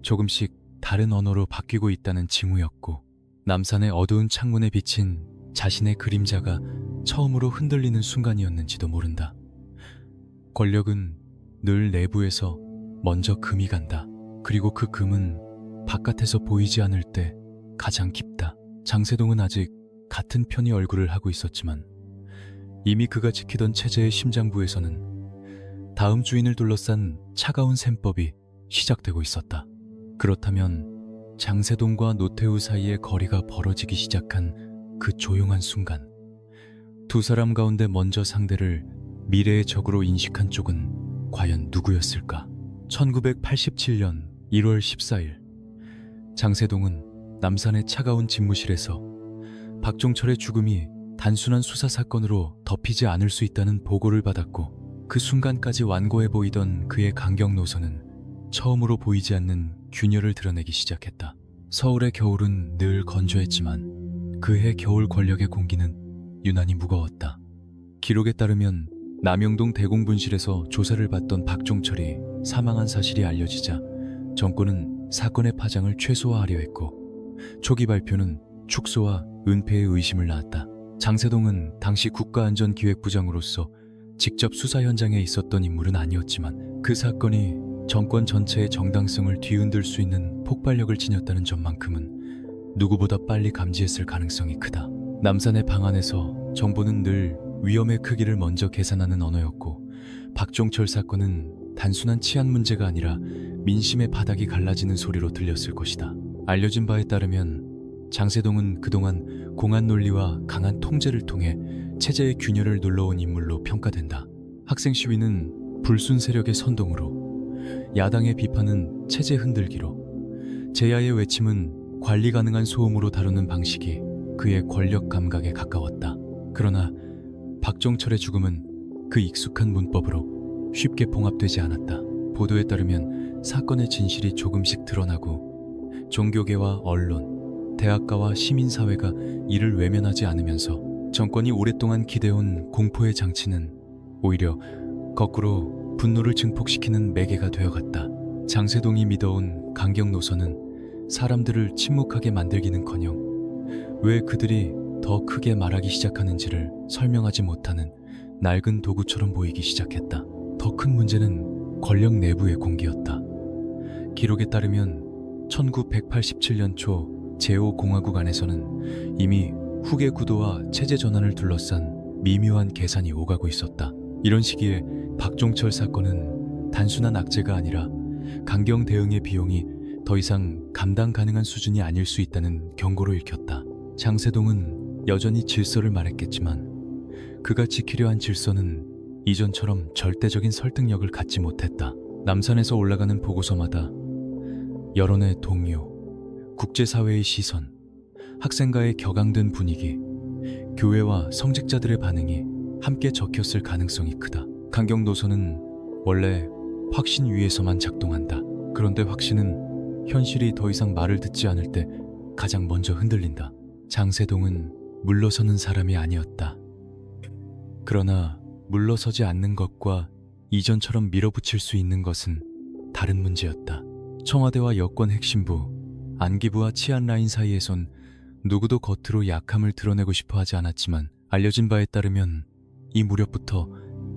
조금씩 다른 언어로 바뀌고 있다는 징후였고 남산의 어두운 창문에 비친 자신의 그림자가 처음으로 흔들리는 순간이었는지도 모른다. 권력은 늘 내부에서 먼저 금이 간다. 그리고 그 금은 바깥에서 보이지 않을 때 가장 깊다. 장세동은 아직 같은 편의 얼굴을 하고 있었지만 이미 그가 지키던 체제의 심장부에서는 다음 주인을 둘러싼 차가운 셈법이 시작되고 있었다. 그렇다면 장세동과 노태우 사이의 거리가 벌어지기 시작한 그 조용한 순간, 두 사람 가운데 먼저 상대를 미래의 적으로 인식한 쪽은 과연 누구였을까? 1987년 1월 14일, 장세동은 남산의 차가운 집무실에서 박종철의 죽음이 단순한 수사 사건으로 덮이지 않을 수 있다는 보고를 받았고, 그 순간까지 완고해 보이던 그의 강경 노선은 처음으로 보이지 않는 균열을 드러내기 시작했다. 서울의 겨울은 늘 건조했지만 그해 겨울 권력의 공기는 유난히 무거웠다. 기록에 따르면 남영동 대공분실에서 조사를 받던 박종철이 사망한 사실이 알려지자 정권은 사건의 파장을 최소화하려 했고, 초기 발표는 축소와 은폐의 의심을 낳았다. 장세동은 당시 국가안전기획부장으로서 직접 수사 현장에 있었던 인물은 아니었지만, 그 사건이 정권 전체의 정당성을 뒤흔들 수 있는 폭발력을 지녔다는 점만큼은 누구보다 빨리 감지했을 가능성이 크다. 남산의 방 안에서 정보는 늘 위험의 크기를 먼저 계산하는 언어였고, 박종철 사건은 단순한 치안 문제가 아니라 민심의 바닥이 갈라지는 소리로 들렸을 것이다. 알려진 바에 따르면 장세동은 그동안 공안 논리와 강한 통제를 통해 체제의 균열을 눌러온 인물로 평가된다. 학생 시위는 불순 세력의 선동으로, 야당의 비판은 체제 흔들기로, 제야의 외침은 관리 가능한 소음으로 다루는 방식이 그의 권력 감각에 가까웠다. 그러나 박종철의 죽음은 그 익숙한 문법으로 쉽게 봉합되지 않았다. 보도에 따르면 사건의 진실이 조금씩 드러나고 종교계와 언론, 대학가와 시민사회가 이를 외면하지 않으면서 정권이 오랫동안 기대온 공포의 장치는 오히려 거꾸로 분노를 증폭시키는 매개가 되어갔다. 장세동이 믿어온 강경 노선은 사람들을 침묵하게 만들기는커녕 왜 그들이 더 크게 말하기 시작하는지를 설명하지 못하는 낡은 도구처럼 보이기 시작했다. 더 큰 문제는 권력 내부의 공기였다. 기록에 따르면 1987년 초 제5공화국 안에서는 이미 후계 구도와 체제 전환을 둘러싼 미묘한 계산이 오가고 있었다. 이런 시기에 박종철 사건은 단순한 악재가 아니라 강경 대응의 비용이 더 이상 감당 가능한 수준이 아닐 수 있다는 경고로 읽혔다. 장세동은 여전히 질서를 말했겠지만 그가 지키려 한 질서는 이전처럼 절대적인 설득력을 갖지 못했다. 남산에서 올라가는 보고서마다 여론의 동요, 국제사회의 시선, 학생가의 격앙된 분위기, 교회와 성직자들의 반응이 함께 적혔을 가능성이 크다. 강경 노선은 원래 확신 위에서만 작동한다. 그런데 확신은 현실이 더 이상 말을 듣지 않을 때 가장 먼저 흔들린다. 장세동은 물러서는 사람이 아니었다. 그러나 물러서지 않는 것과 이전처럼 밀어붙일 수 있는 것은 다른 문제였다. 청와대와 여권 핵심부, 안기부와 치안라인 사이에선 누구도 겉으로 약함을 드러내고 싶어 하지 않았지만, 알려진 바에 따르면 이 무렵부터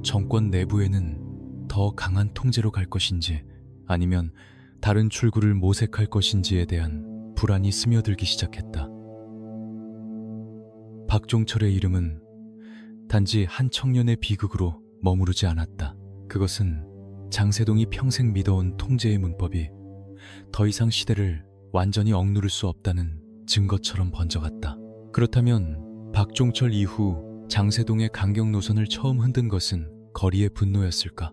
정권 내부에는 더 강한 통제로 갈 것인지 아니면 다른 출구를 모색할 것인지에 대한 불안이 스며들기 시작했다. 박종철의 이름은 단지 한 청년의 비극으로 머무르지 않았다. 그것은 장세동이 평생 믿어온 통제의 문법이 더 이상 시대를 완전히 억누를 수 없다는 증거처럼 번져갔다. 그렇다면 박종철 이후 장세동의 강경 노선을 처음 흔든 것은 거리의 분노였을까?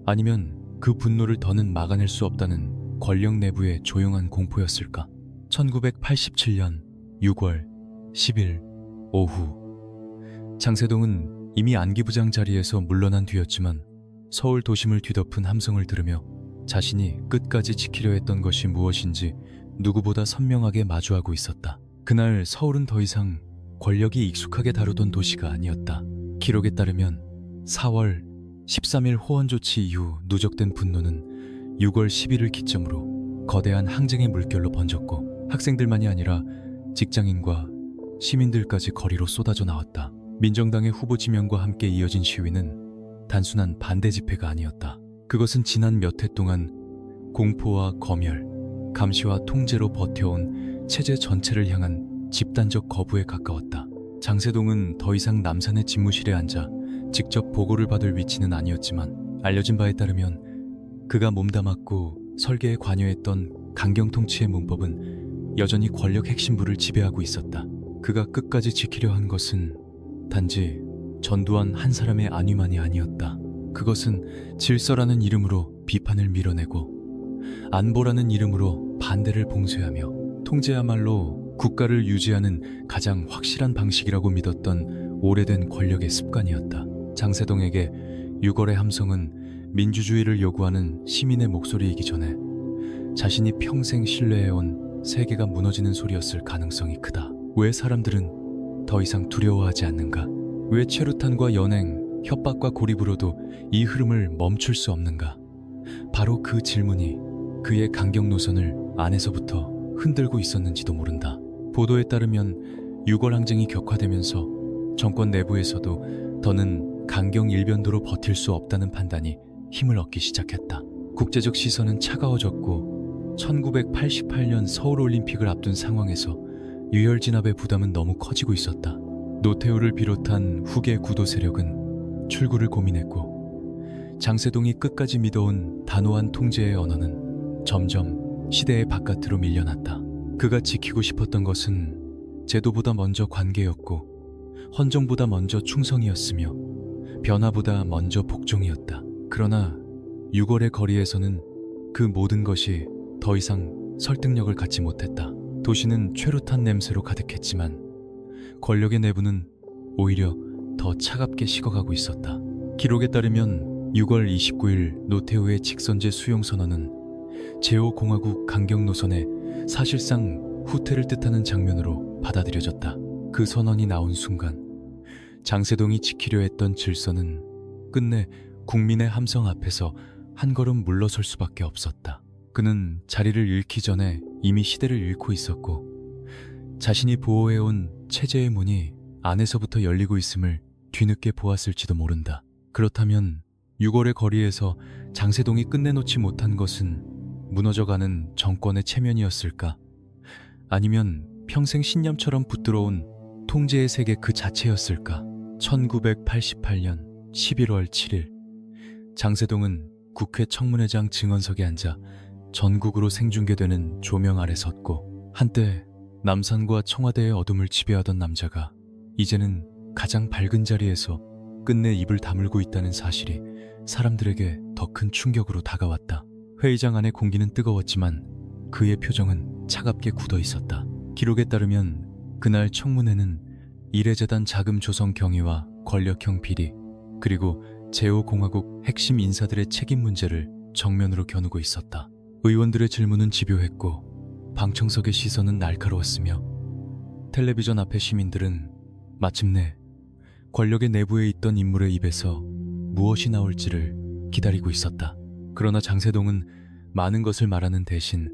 아니면 그 분노를 더는 막아낼 수 없다는 권력 내부의 조용한 공포였을까? 1987년 6월 10일 오후, 장세동은 이미 안기부장 자리에서 물러난 뒤였지만 서울 도심을 뒤덮은 함성을 들으며 자신이 끝까지 지키려 했던 것이 무엇인지 누구보다 선명하게 마주하고 있었다. 그날 서울은 더 이상 권력이 익숙하게 다루던 도시가 아니었다. 기록에 따르면 4월 13일 호원 조치 이후 누적된 분노는 6월 10일을 기점으로 거대한 항쟁의 물결로 번졌고, 학생들만이 아니라 직장인과 시민들까지 거리로 쏟아져 나왔다. 민정당의 후보 지명과 함께 이어진 시위는 단순한 반대 집회가 아니었다. 그것은 지난 몇 해 동안 공포와 검열, 감시와 통제로 버텨온 체제 전체를 향한 집단적 거부에 가까웠다. 장세동은 더 이상 남산의 집무실에 앉아 직접 보고를 받을 위치는 아니었지만 알려진 바에 따르면 그가 몸담았고 설계에 관여했던 강경통치의 문법은 여전히 권력 핵심부를 지배하고 있었다. 그가 끝까지 지키려 한 것은 단지 전두환 한 사람의 안위만이 아니었다. 그것은 질서라는 이름으로 비판을 밀어내고 안보라는 이름으로 반대를 봉쇄하며 통제야말로 국가를 유지하는 가장 확실한 방식이라고 믿었던 오래된 권력의 습관이었다. 장세동에게 6월의 함성은 민주주의를 요구하는 시민의 목소리이기 전에 자신이 평생 신뢰해온 세계가 무너지는 소리였을 가능성이 크다. 왜 사람들은 더 이상 두려워하지 않는가? 왜 최루탄과 연행, 협박과 고립으로도 이 흐름을 멈출 수 없는가? 바로 그 질문이 그의 강경 노선을 안에서부터 흔들고 있었는지도 모른다. 보도에 따르면 6월 항쟁이 격화되면서 정권 내부에서도 더는 강경 일변도로 버틸 수 없다는 판단이 힘을 얻기 시작했다. 국제적 시선은 차가워졌고 1988년 서울올림픽을 앞둔 상황에서 유혈 진압의 부담은 너무 커지고 있었다. 노태우를 비롯한 후계 구도 세력은 출구를 고민했고 장세동이 끝까지 믿어온 단호한 통제의 언어는 점점 시대의 바깥으로 밀려났다. 그가 지키고 싶었던 것은 제도보다 먼저 관계였고 헌정보다 먼저 충성이었으며 변화보다 먼저 복종이었다. 그러나 6월의 거리에서는 그 모든 것이 더 이상 설득력을 갖지 못했다. 도시는 최루탄 냄새로 가득했지만 권력의 내부는 오히려 더 차갑게 식어가고 있었다. 기록에 따르면 6월 29일 노태우의 직선제 수용선언은 제5공화국 강경 노선의 사실상 후퇴를 뜻하는 장면으로 받아들여졌다. 그 선언이 나온 순간 장세동이 지키려 했던 질서는 끝내 국민의 함성 앞에서 한 걸음 물러설 수밖에 없었다. 그는 자리를 잃기 전에 이미 시대를 잃고 있었고 자신이 보호해온 체제의 문이 안에서부터 열리고 있음을 뒤늦게 보았을지도 모른다. 그렇다면 6월의 거리에서 장세동이 끝내놓지 못한 것은 무너져가는 정권의 체면이었을까? 아니면 평생 신념처럼 붙들어온 통제의 세계 그 자체였을까? 1988년 11월 7일 장세동은 국회 청문회장 증언석에 앉아 전국으로 생중계되는 조명 아래 섰고 한때 남산과 청와대의 어둠을 지배하던 남자가 이제는 가장 밝은 자리에서 끝내 입을 다물고 있다는 사실이 사람들에게 더 큰 충격으로 다가왔다. 회의장 안의 공기는 뜨거웠지만 그의 표정은 차갑게 굳어 있었다. 기록에 따르면 그날 청문회는 이례재단 자금 조성 경위와 권력형 비리 그리고 제5공화국 핵심 인사들의 책임 문제를 정면으로 겨누고 있었다. 의원들의 질문은 집요했고 방청석의 시선은 날카로웠으며 텔레비전 앞의 시민들은 마침내 권력의 내부에 있던 인물의 입에서 무엇이 나올지를 기다리고 있었다. 그러나 장세동은 많은 것을 말하는 대신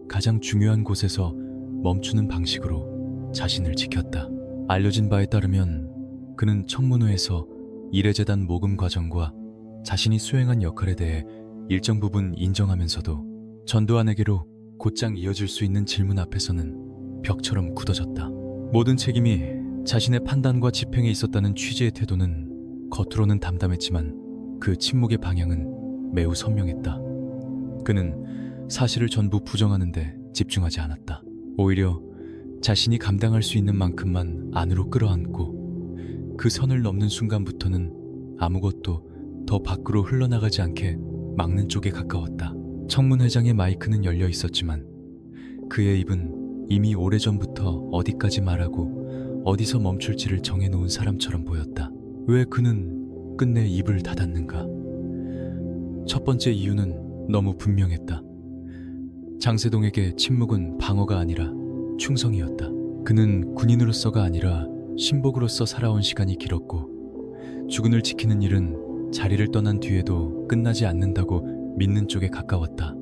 가장 중요한 곳에서 멈추는 방식으로 자신을 지켰다. 알려진 바에 따르면 그는 청문회에서 이례재단 모금 과정과 자신이 수행한 역할에 대해 일정 부분 인정하면서도 전두환에게로 곧장 이어질 수 있는 질문 앞에서는 벽처럼 굳어졌다. 모든 책임이 자신의 판단과 집행에 있었다는 취지의 태도는 겉으로는 담담했지만 그 침묵의 방향은 매우 선명했다. 그는 사실을 전부 부정하는데 집중하지 않았다. 오히려 자신이 감당할 수 있는 만큼만 안으로 끌어안고 그 선을 넘는 순간부터는 아무것도 더 밖으로 흘러나가지 않게 막는 쪽에 가까웠다. 청문회장의 마이크는 열려 있었지만 그의 입은 이미 오래전부터 어디까지 말하고 어디서 멈출지를 정해놓은 사람처럼 보였다. 왜 그는 끝내 입을 닫았는가? 첫 번째 이유는 너무 분명했다. 장세동에게 침묵은 방어가 아니라 충성이었다. 그는 군인으로서가 아니라 신복으로서 살아온 시간이 길었고 주군을 지키는 일은 자리를 떠난 뒤에도 끝나지 않는다고 믿는 쪽에 가까웠다.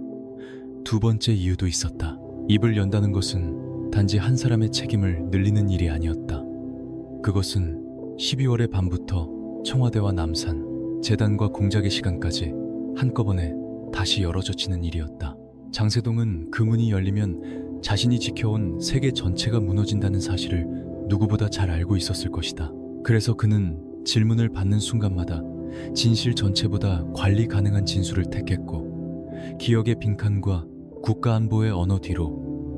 두 번째 이유도 있었다. 입을 연다는 것은 단지 한 사람의 책임을 늘리는 일이 아니었다. 그것은 12월의 밤부터 청와대와 남산, 재단과 공작의 시간까지 한꺼번에 다시 열어젖히는 일이었다. 장세동은 그 문이 열리면 자신이 지켜온 세계 전체가 무너진다는 사실을 누구보다 잘 알고 있었을 것이다. 그래서 그는 질문을 받는 순간마다 진실 전체보다 관리 가능한 진술을 택했고 기억의 빈칸과 국가안보의 언어 뒤로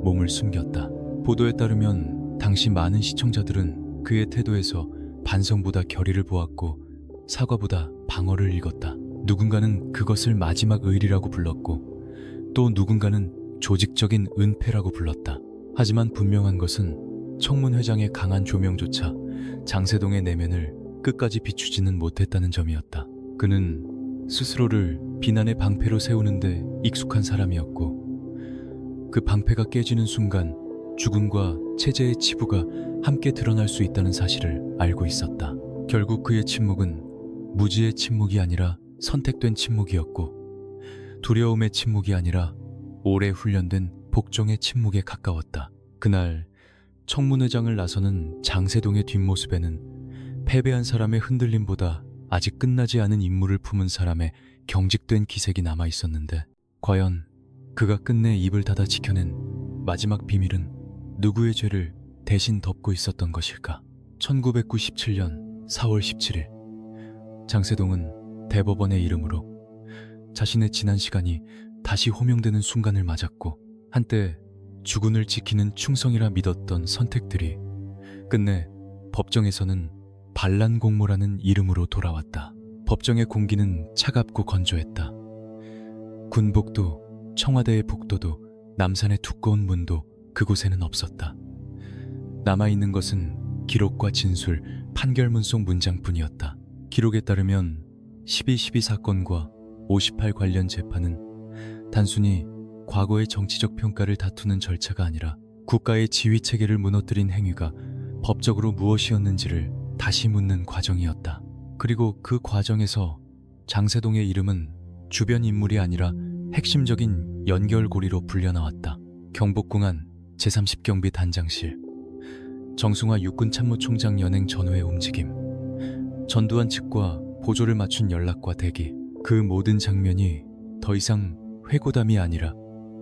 몸을 숨겼다. 보도에 따르면 당시 많은 시청자들은 그의 태도에서 반성보다 결의를 보았고 사과보다 방어를 읽었다. 누군가는 그것을 마지막 의리라고 불렀고 또 누군가는 조직적인 은폐라고 불렀다. 하지만 분명한 것은 청문회장의 강한 조명조차 장세동의 내면을 끝까지 비추지는 못했다는 점이었다. 그는 스스로를 비난의 방패로 세우는데 익숙한 사람이었고 그 방패가 깨지는 순간 죽음과 체제의 치부가 함께 드러날 수 있다는 사실을 알고 있었다. 결국 그의 침묵은 무지의 침묵이 아니라 선택된 침묵이었고 두려움의 침묵이 아니라 오래 훈련된 복종의 침묵에 가까웠다. 그날 청문회장을 나서는 장세동의 뒷모습에는 패배한 사람의 흔들림보다 아직 끝나지 않은 임무를 품은 사람의 경직된 기색이 남아 있었는데 과연 그가 끝내 입을 닫아 지켜낸 마지막 비밀은 누구의 죄를 대신 덮고 있었던 것일까? 1997년 4월 17일 장세동은 대법원의 이름으로 자신의 지난 시간이 다시 호명되는 순간을 맞았고 한때 주군을 지키는 충성이라 믿었던 선택들이 끝내 법정에서는 반란 공모라는 이름으로 돌아왔다. 법정의 공기는 차갑고 건조했다. 군복도, 청와대의 복도도, 남산의 두꺼운 문도 그곳에는 없었다. 남아있는 것은 기록과 진술, 판결문 속 문장뿐이었다. 기록에 따르면 12.12 사건과 5.18 관련 재판은 단순히 과거의 정치적 평가를 다투는 절차가 아니라 국가의 지휘체계를 무너뜨린 행위가 법적으로 무엇이었는지를 다시 묻는 과정이었다. 그리고 그 과정에서 장세동의 이름은 주변 인물이 아니라 핵심적인 연결고리로 불려나왔다. 경복궁안 제30경비 단장실, 정승화 육군참모총장 연행 전후의 움직임, 전두환 측과 보조를 맞춘 연락과 대기, 그 모든 장면이 더 이상 회고담이 아니라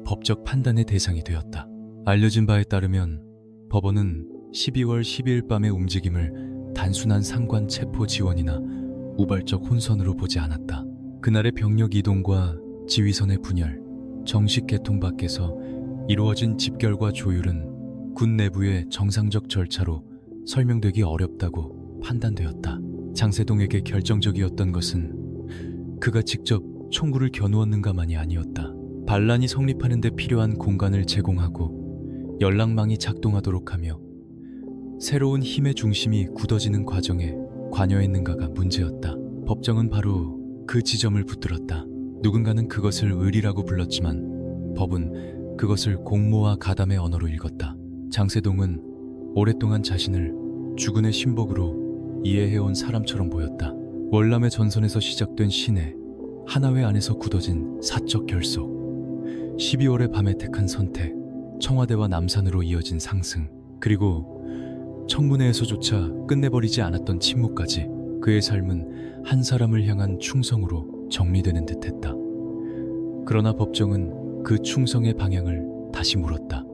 법적 판단의 대상이 되었다. 알려진 바에 따르면 법원은 12월 12일 밤의 움직임을 단순한 상관 체포 지원이나 우발적 혼선으로 보지 않았다. 그날의 병력 이동과 지휘선의 분열, 정식 개통 밖에서 이루어진 집결과 조율은 군 내부의 정상적 절차로 설명되기 어렵다고 판단되었다. 장세동에게 결정적이었던 것은 그가 직접 총구를 겨누었는가만이 아니었다. 반란이 성립하는 데 필요한 공간을 제공하고 연락망이 작동하도록 하며 새로운 힘의 중심이 굳어지는 과정에 관여했는가가 문제였다. 법정은 바로 그 지점을 붙들었다. 누군가는 그것을 의리라고 불렀지만 법은 그것을 공모와 가담의 언어로 읽었다. 장세동은 오랫동안 자신을 주군의 신복으로 이해해온 사람처럼 보였다. 월남의 전선에서 시작된 신해, 하나회 안에서 굳어진 사적 결속, 12월의 밤에 택한 선택, 청와대와 남산으로 이어진 상승, 그리고 청문회에서조차 끝내버리지 않았던 침묵까지 그의 삶은 한 사람을 향한 충성으로 정리되는 듯했다. 그러나 법정은 그 충성의 방향을 다시 물었다.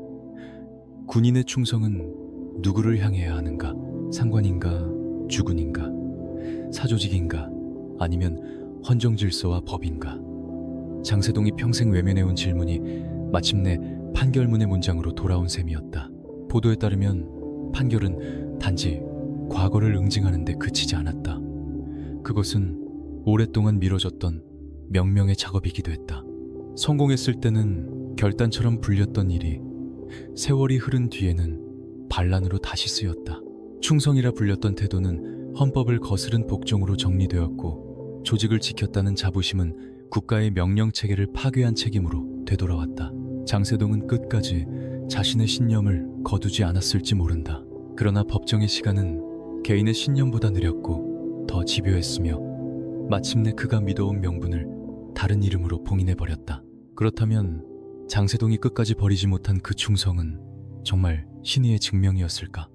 군인의 충성은 누구를 향해야 하는가? 상관인가? 주군인가? 사조직인가? 아니면 헌정질서와 법인가? 장세동이 평생 외면해온 질문이 마침내 판결문의 문장으로 돌아온 셈이었다. 보도에 따르면 판결은 단지 과거를 응징하는 데 그치지 않았다. 그것은 오랫동안 미뤄졌던 명명의 작업이기도 했다. 성공했을 때는 결단처럼 불렸던 일이 세월이 흐른 뒤에는 반란으로 다시 쓰였다. 충성이라 불렸던 태도는 헌법을 거스른 복종으로 정리되었고 조직을 지켰다는 자부심은 국가의 명령체계를 파괴한 책임으로 되돌아왔다. 장세동은 끝까지 자신의 신념을 거두지 않았을지 모른다. 그러나 법정의 시간은 개인의 신념보다 느렸고 더 집요했으며 마침내 그가 믿어온 명분을 다른 이름으로 봉인해버렸다. 그렇다면 장세동이 끝까지 버리지 못한 그 충성은 정말 신의의 증명이었을까?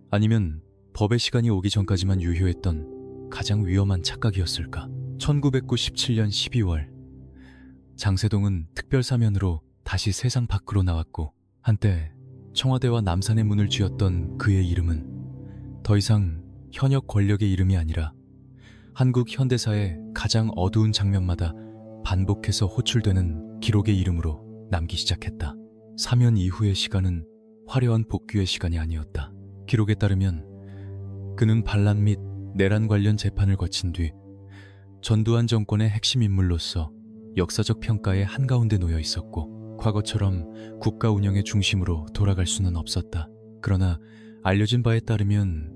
아니면 법의 시간이 오기 전까지만 유효했던 가장 위험한 착각이었을까? 1997년 12월 장세동은 특별사면으로 다시 세상 밖으로 나왔고 한때 청와대와 남산의 문을 쥐었던 그의 이름은 더 이상 현역 권력의 이름이 아니라 한국 현대사의 가장 어두운 장면마다 반복해서 호출되는 기록의 이름으로 남기 시작했다. 사면 이후의 시간은 화려한 복귀의 시간이 아니었다. 기록에 따르면 그는 반란 및 내란 관련 재판을 거친 뒤 전두환 정권의 핵심 인물로서 역사적 평가의 한가운데 놓여 있었고, 과거처럼 국가 운영의 중심으로 돌아갈 수는 없었다. 그러나 알려진 바에 따르면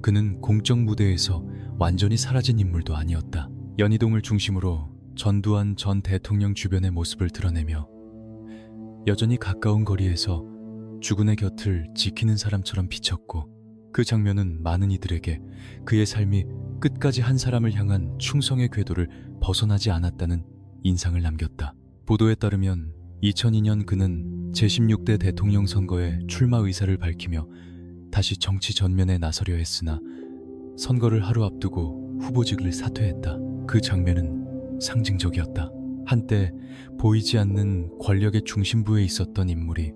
그는 공적 무대에서 완전히 사라진 인물도 아니었다. 연희동을 중심으로 전두환 전 대통령 주변의 모습을 드러내며 여전히 가까운 거리에서 주군의 곁을 지키는 사람처럼 비쳤고, 그 장면은 많은 이들에게 그의 삶이 끝까지 한 사람을 향한 충성의 궤도를 벗어나지 않았다는 인상을 남겼다. 보도에 따르면 2002년 그는 제16대 대통령 선거에 출마 의사를 밝히며 다시 정치 전면에 나서려 했으나 선거를 하루 앞두고 후보직을 사퇴했다. 그 장면은 상징적이었다. 한때 보이지 않는 권력의 중심부에 있었던 인물이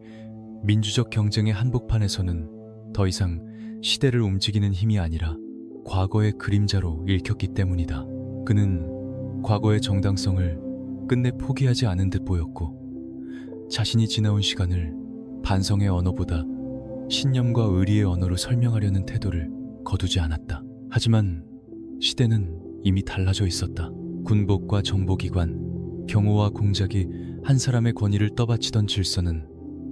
민주적 경쟁의 한복판에서는 더 이상 시대를 움직이는 힘이 아니라 과거의 그림자로 읽혔기 때문이다. 그는 과거의 정당성을 끝내 포기하지 않은 듯 보였고, 자신이 지나온 시간을 반성의 언어보다 신념과 의리의 언어로 설명하려는 태도를 거두지 않았다. 하지만 시대는 이미 달라져 있었다. 군복과 정보기관, 경호와 공작이 한 사람의 권위를 떠받치던 질서는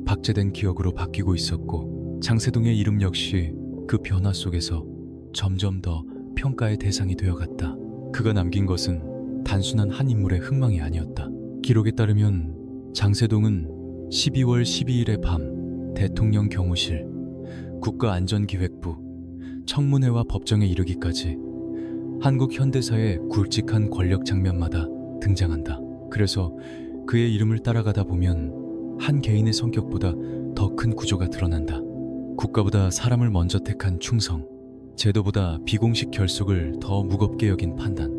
박제된 기억으로 바뀌고 있었고, 장세동의 이름 역시 그 변화 속에서 점점 더 평가의 대상이 되어갔다. 그가 남긴 것은 단순한 한 인물의 흥망이 아니었다. 기록에 따르면 장세동은 12월 12일의 밤 대통령 경호실, 국가안전기획부, 청문회와 법정에 이르기까지 한국 현대사의 굵직한 권력 장면마다 등장한다. 그래서 그의 이름을 따라가다 보면 한 개인의 성격보다 더 큰 구조가 드러난다. 국가보다 사람을 먼저 택한 충성, 제도보다 비공식 결속을 더 무겁게 여긴 판단,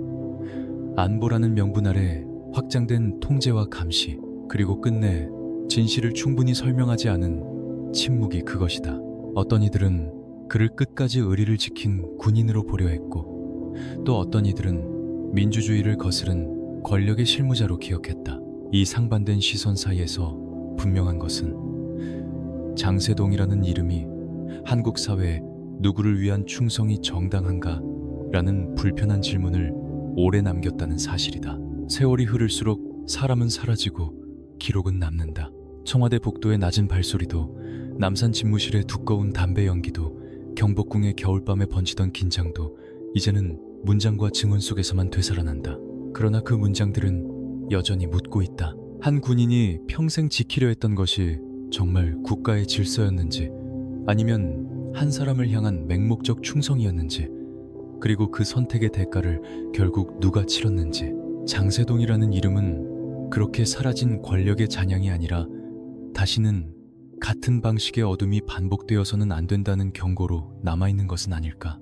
안보라는 명분 아래 확장된 통제와 감시, 그리고 끝내 진실을 충분히 설명하지 않은 침묵이 그것이다. 어떤 이들은 그를 끝까지 의리를 지킨 군인으로 보려 했고, 또 어떤 이들은 민주주의를 거스른 권력의 실무자로 기억했다. 이 상반된 시선 사이에서 분명한 것은 장세동이라는 이름이 한국 사회에 누구를 위한 충성이 정당한가? 라는 불편한 질문을 오래 남겼다는 사실이다. 세월이 흐를수록 사람은 사라지고 기록은 남는다. 청와대 복도의 낮은 발소리도, 남산 집무실의 두꺼운 담배 연기도, 경복궁의 겨울밤에 번지던 긴장도 이제는 문장과 증언 속에서만 되살아난다. 그러나 그 문장들은 여전히 묻고 있다. 한 군인이 평생 지키려 했던 것이 정말 국가의 질서였는지, 아니면 한 사람을 향한 맹목적 충성이었는지, 그리고 그 선택의 대가를 결국 누가 치렀는지. 장세동이라는 이름은 그렇게 사라진 권력의 잔향이 아니라 다시는 같은 방식의 어둠이 반복되어서는 안 된다는 경고로 남아있는 것은 아닐까.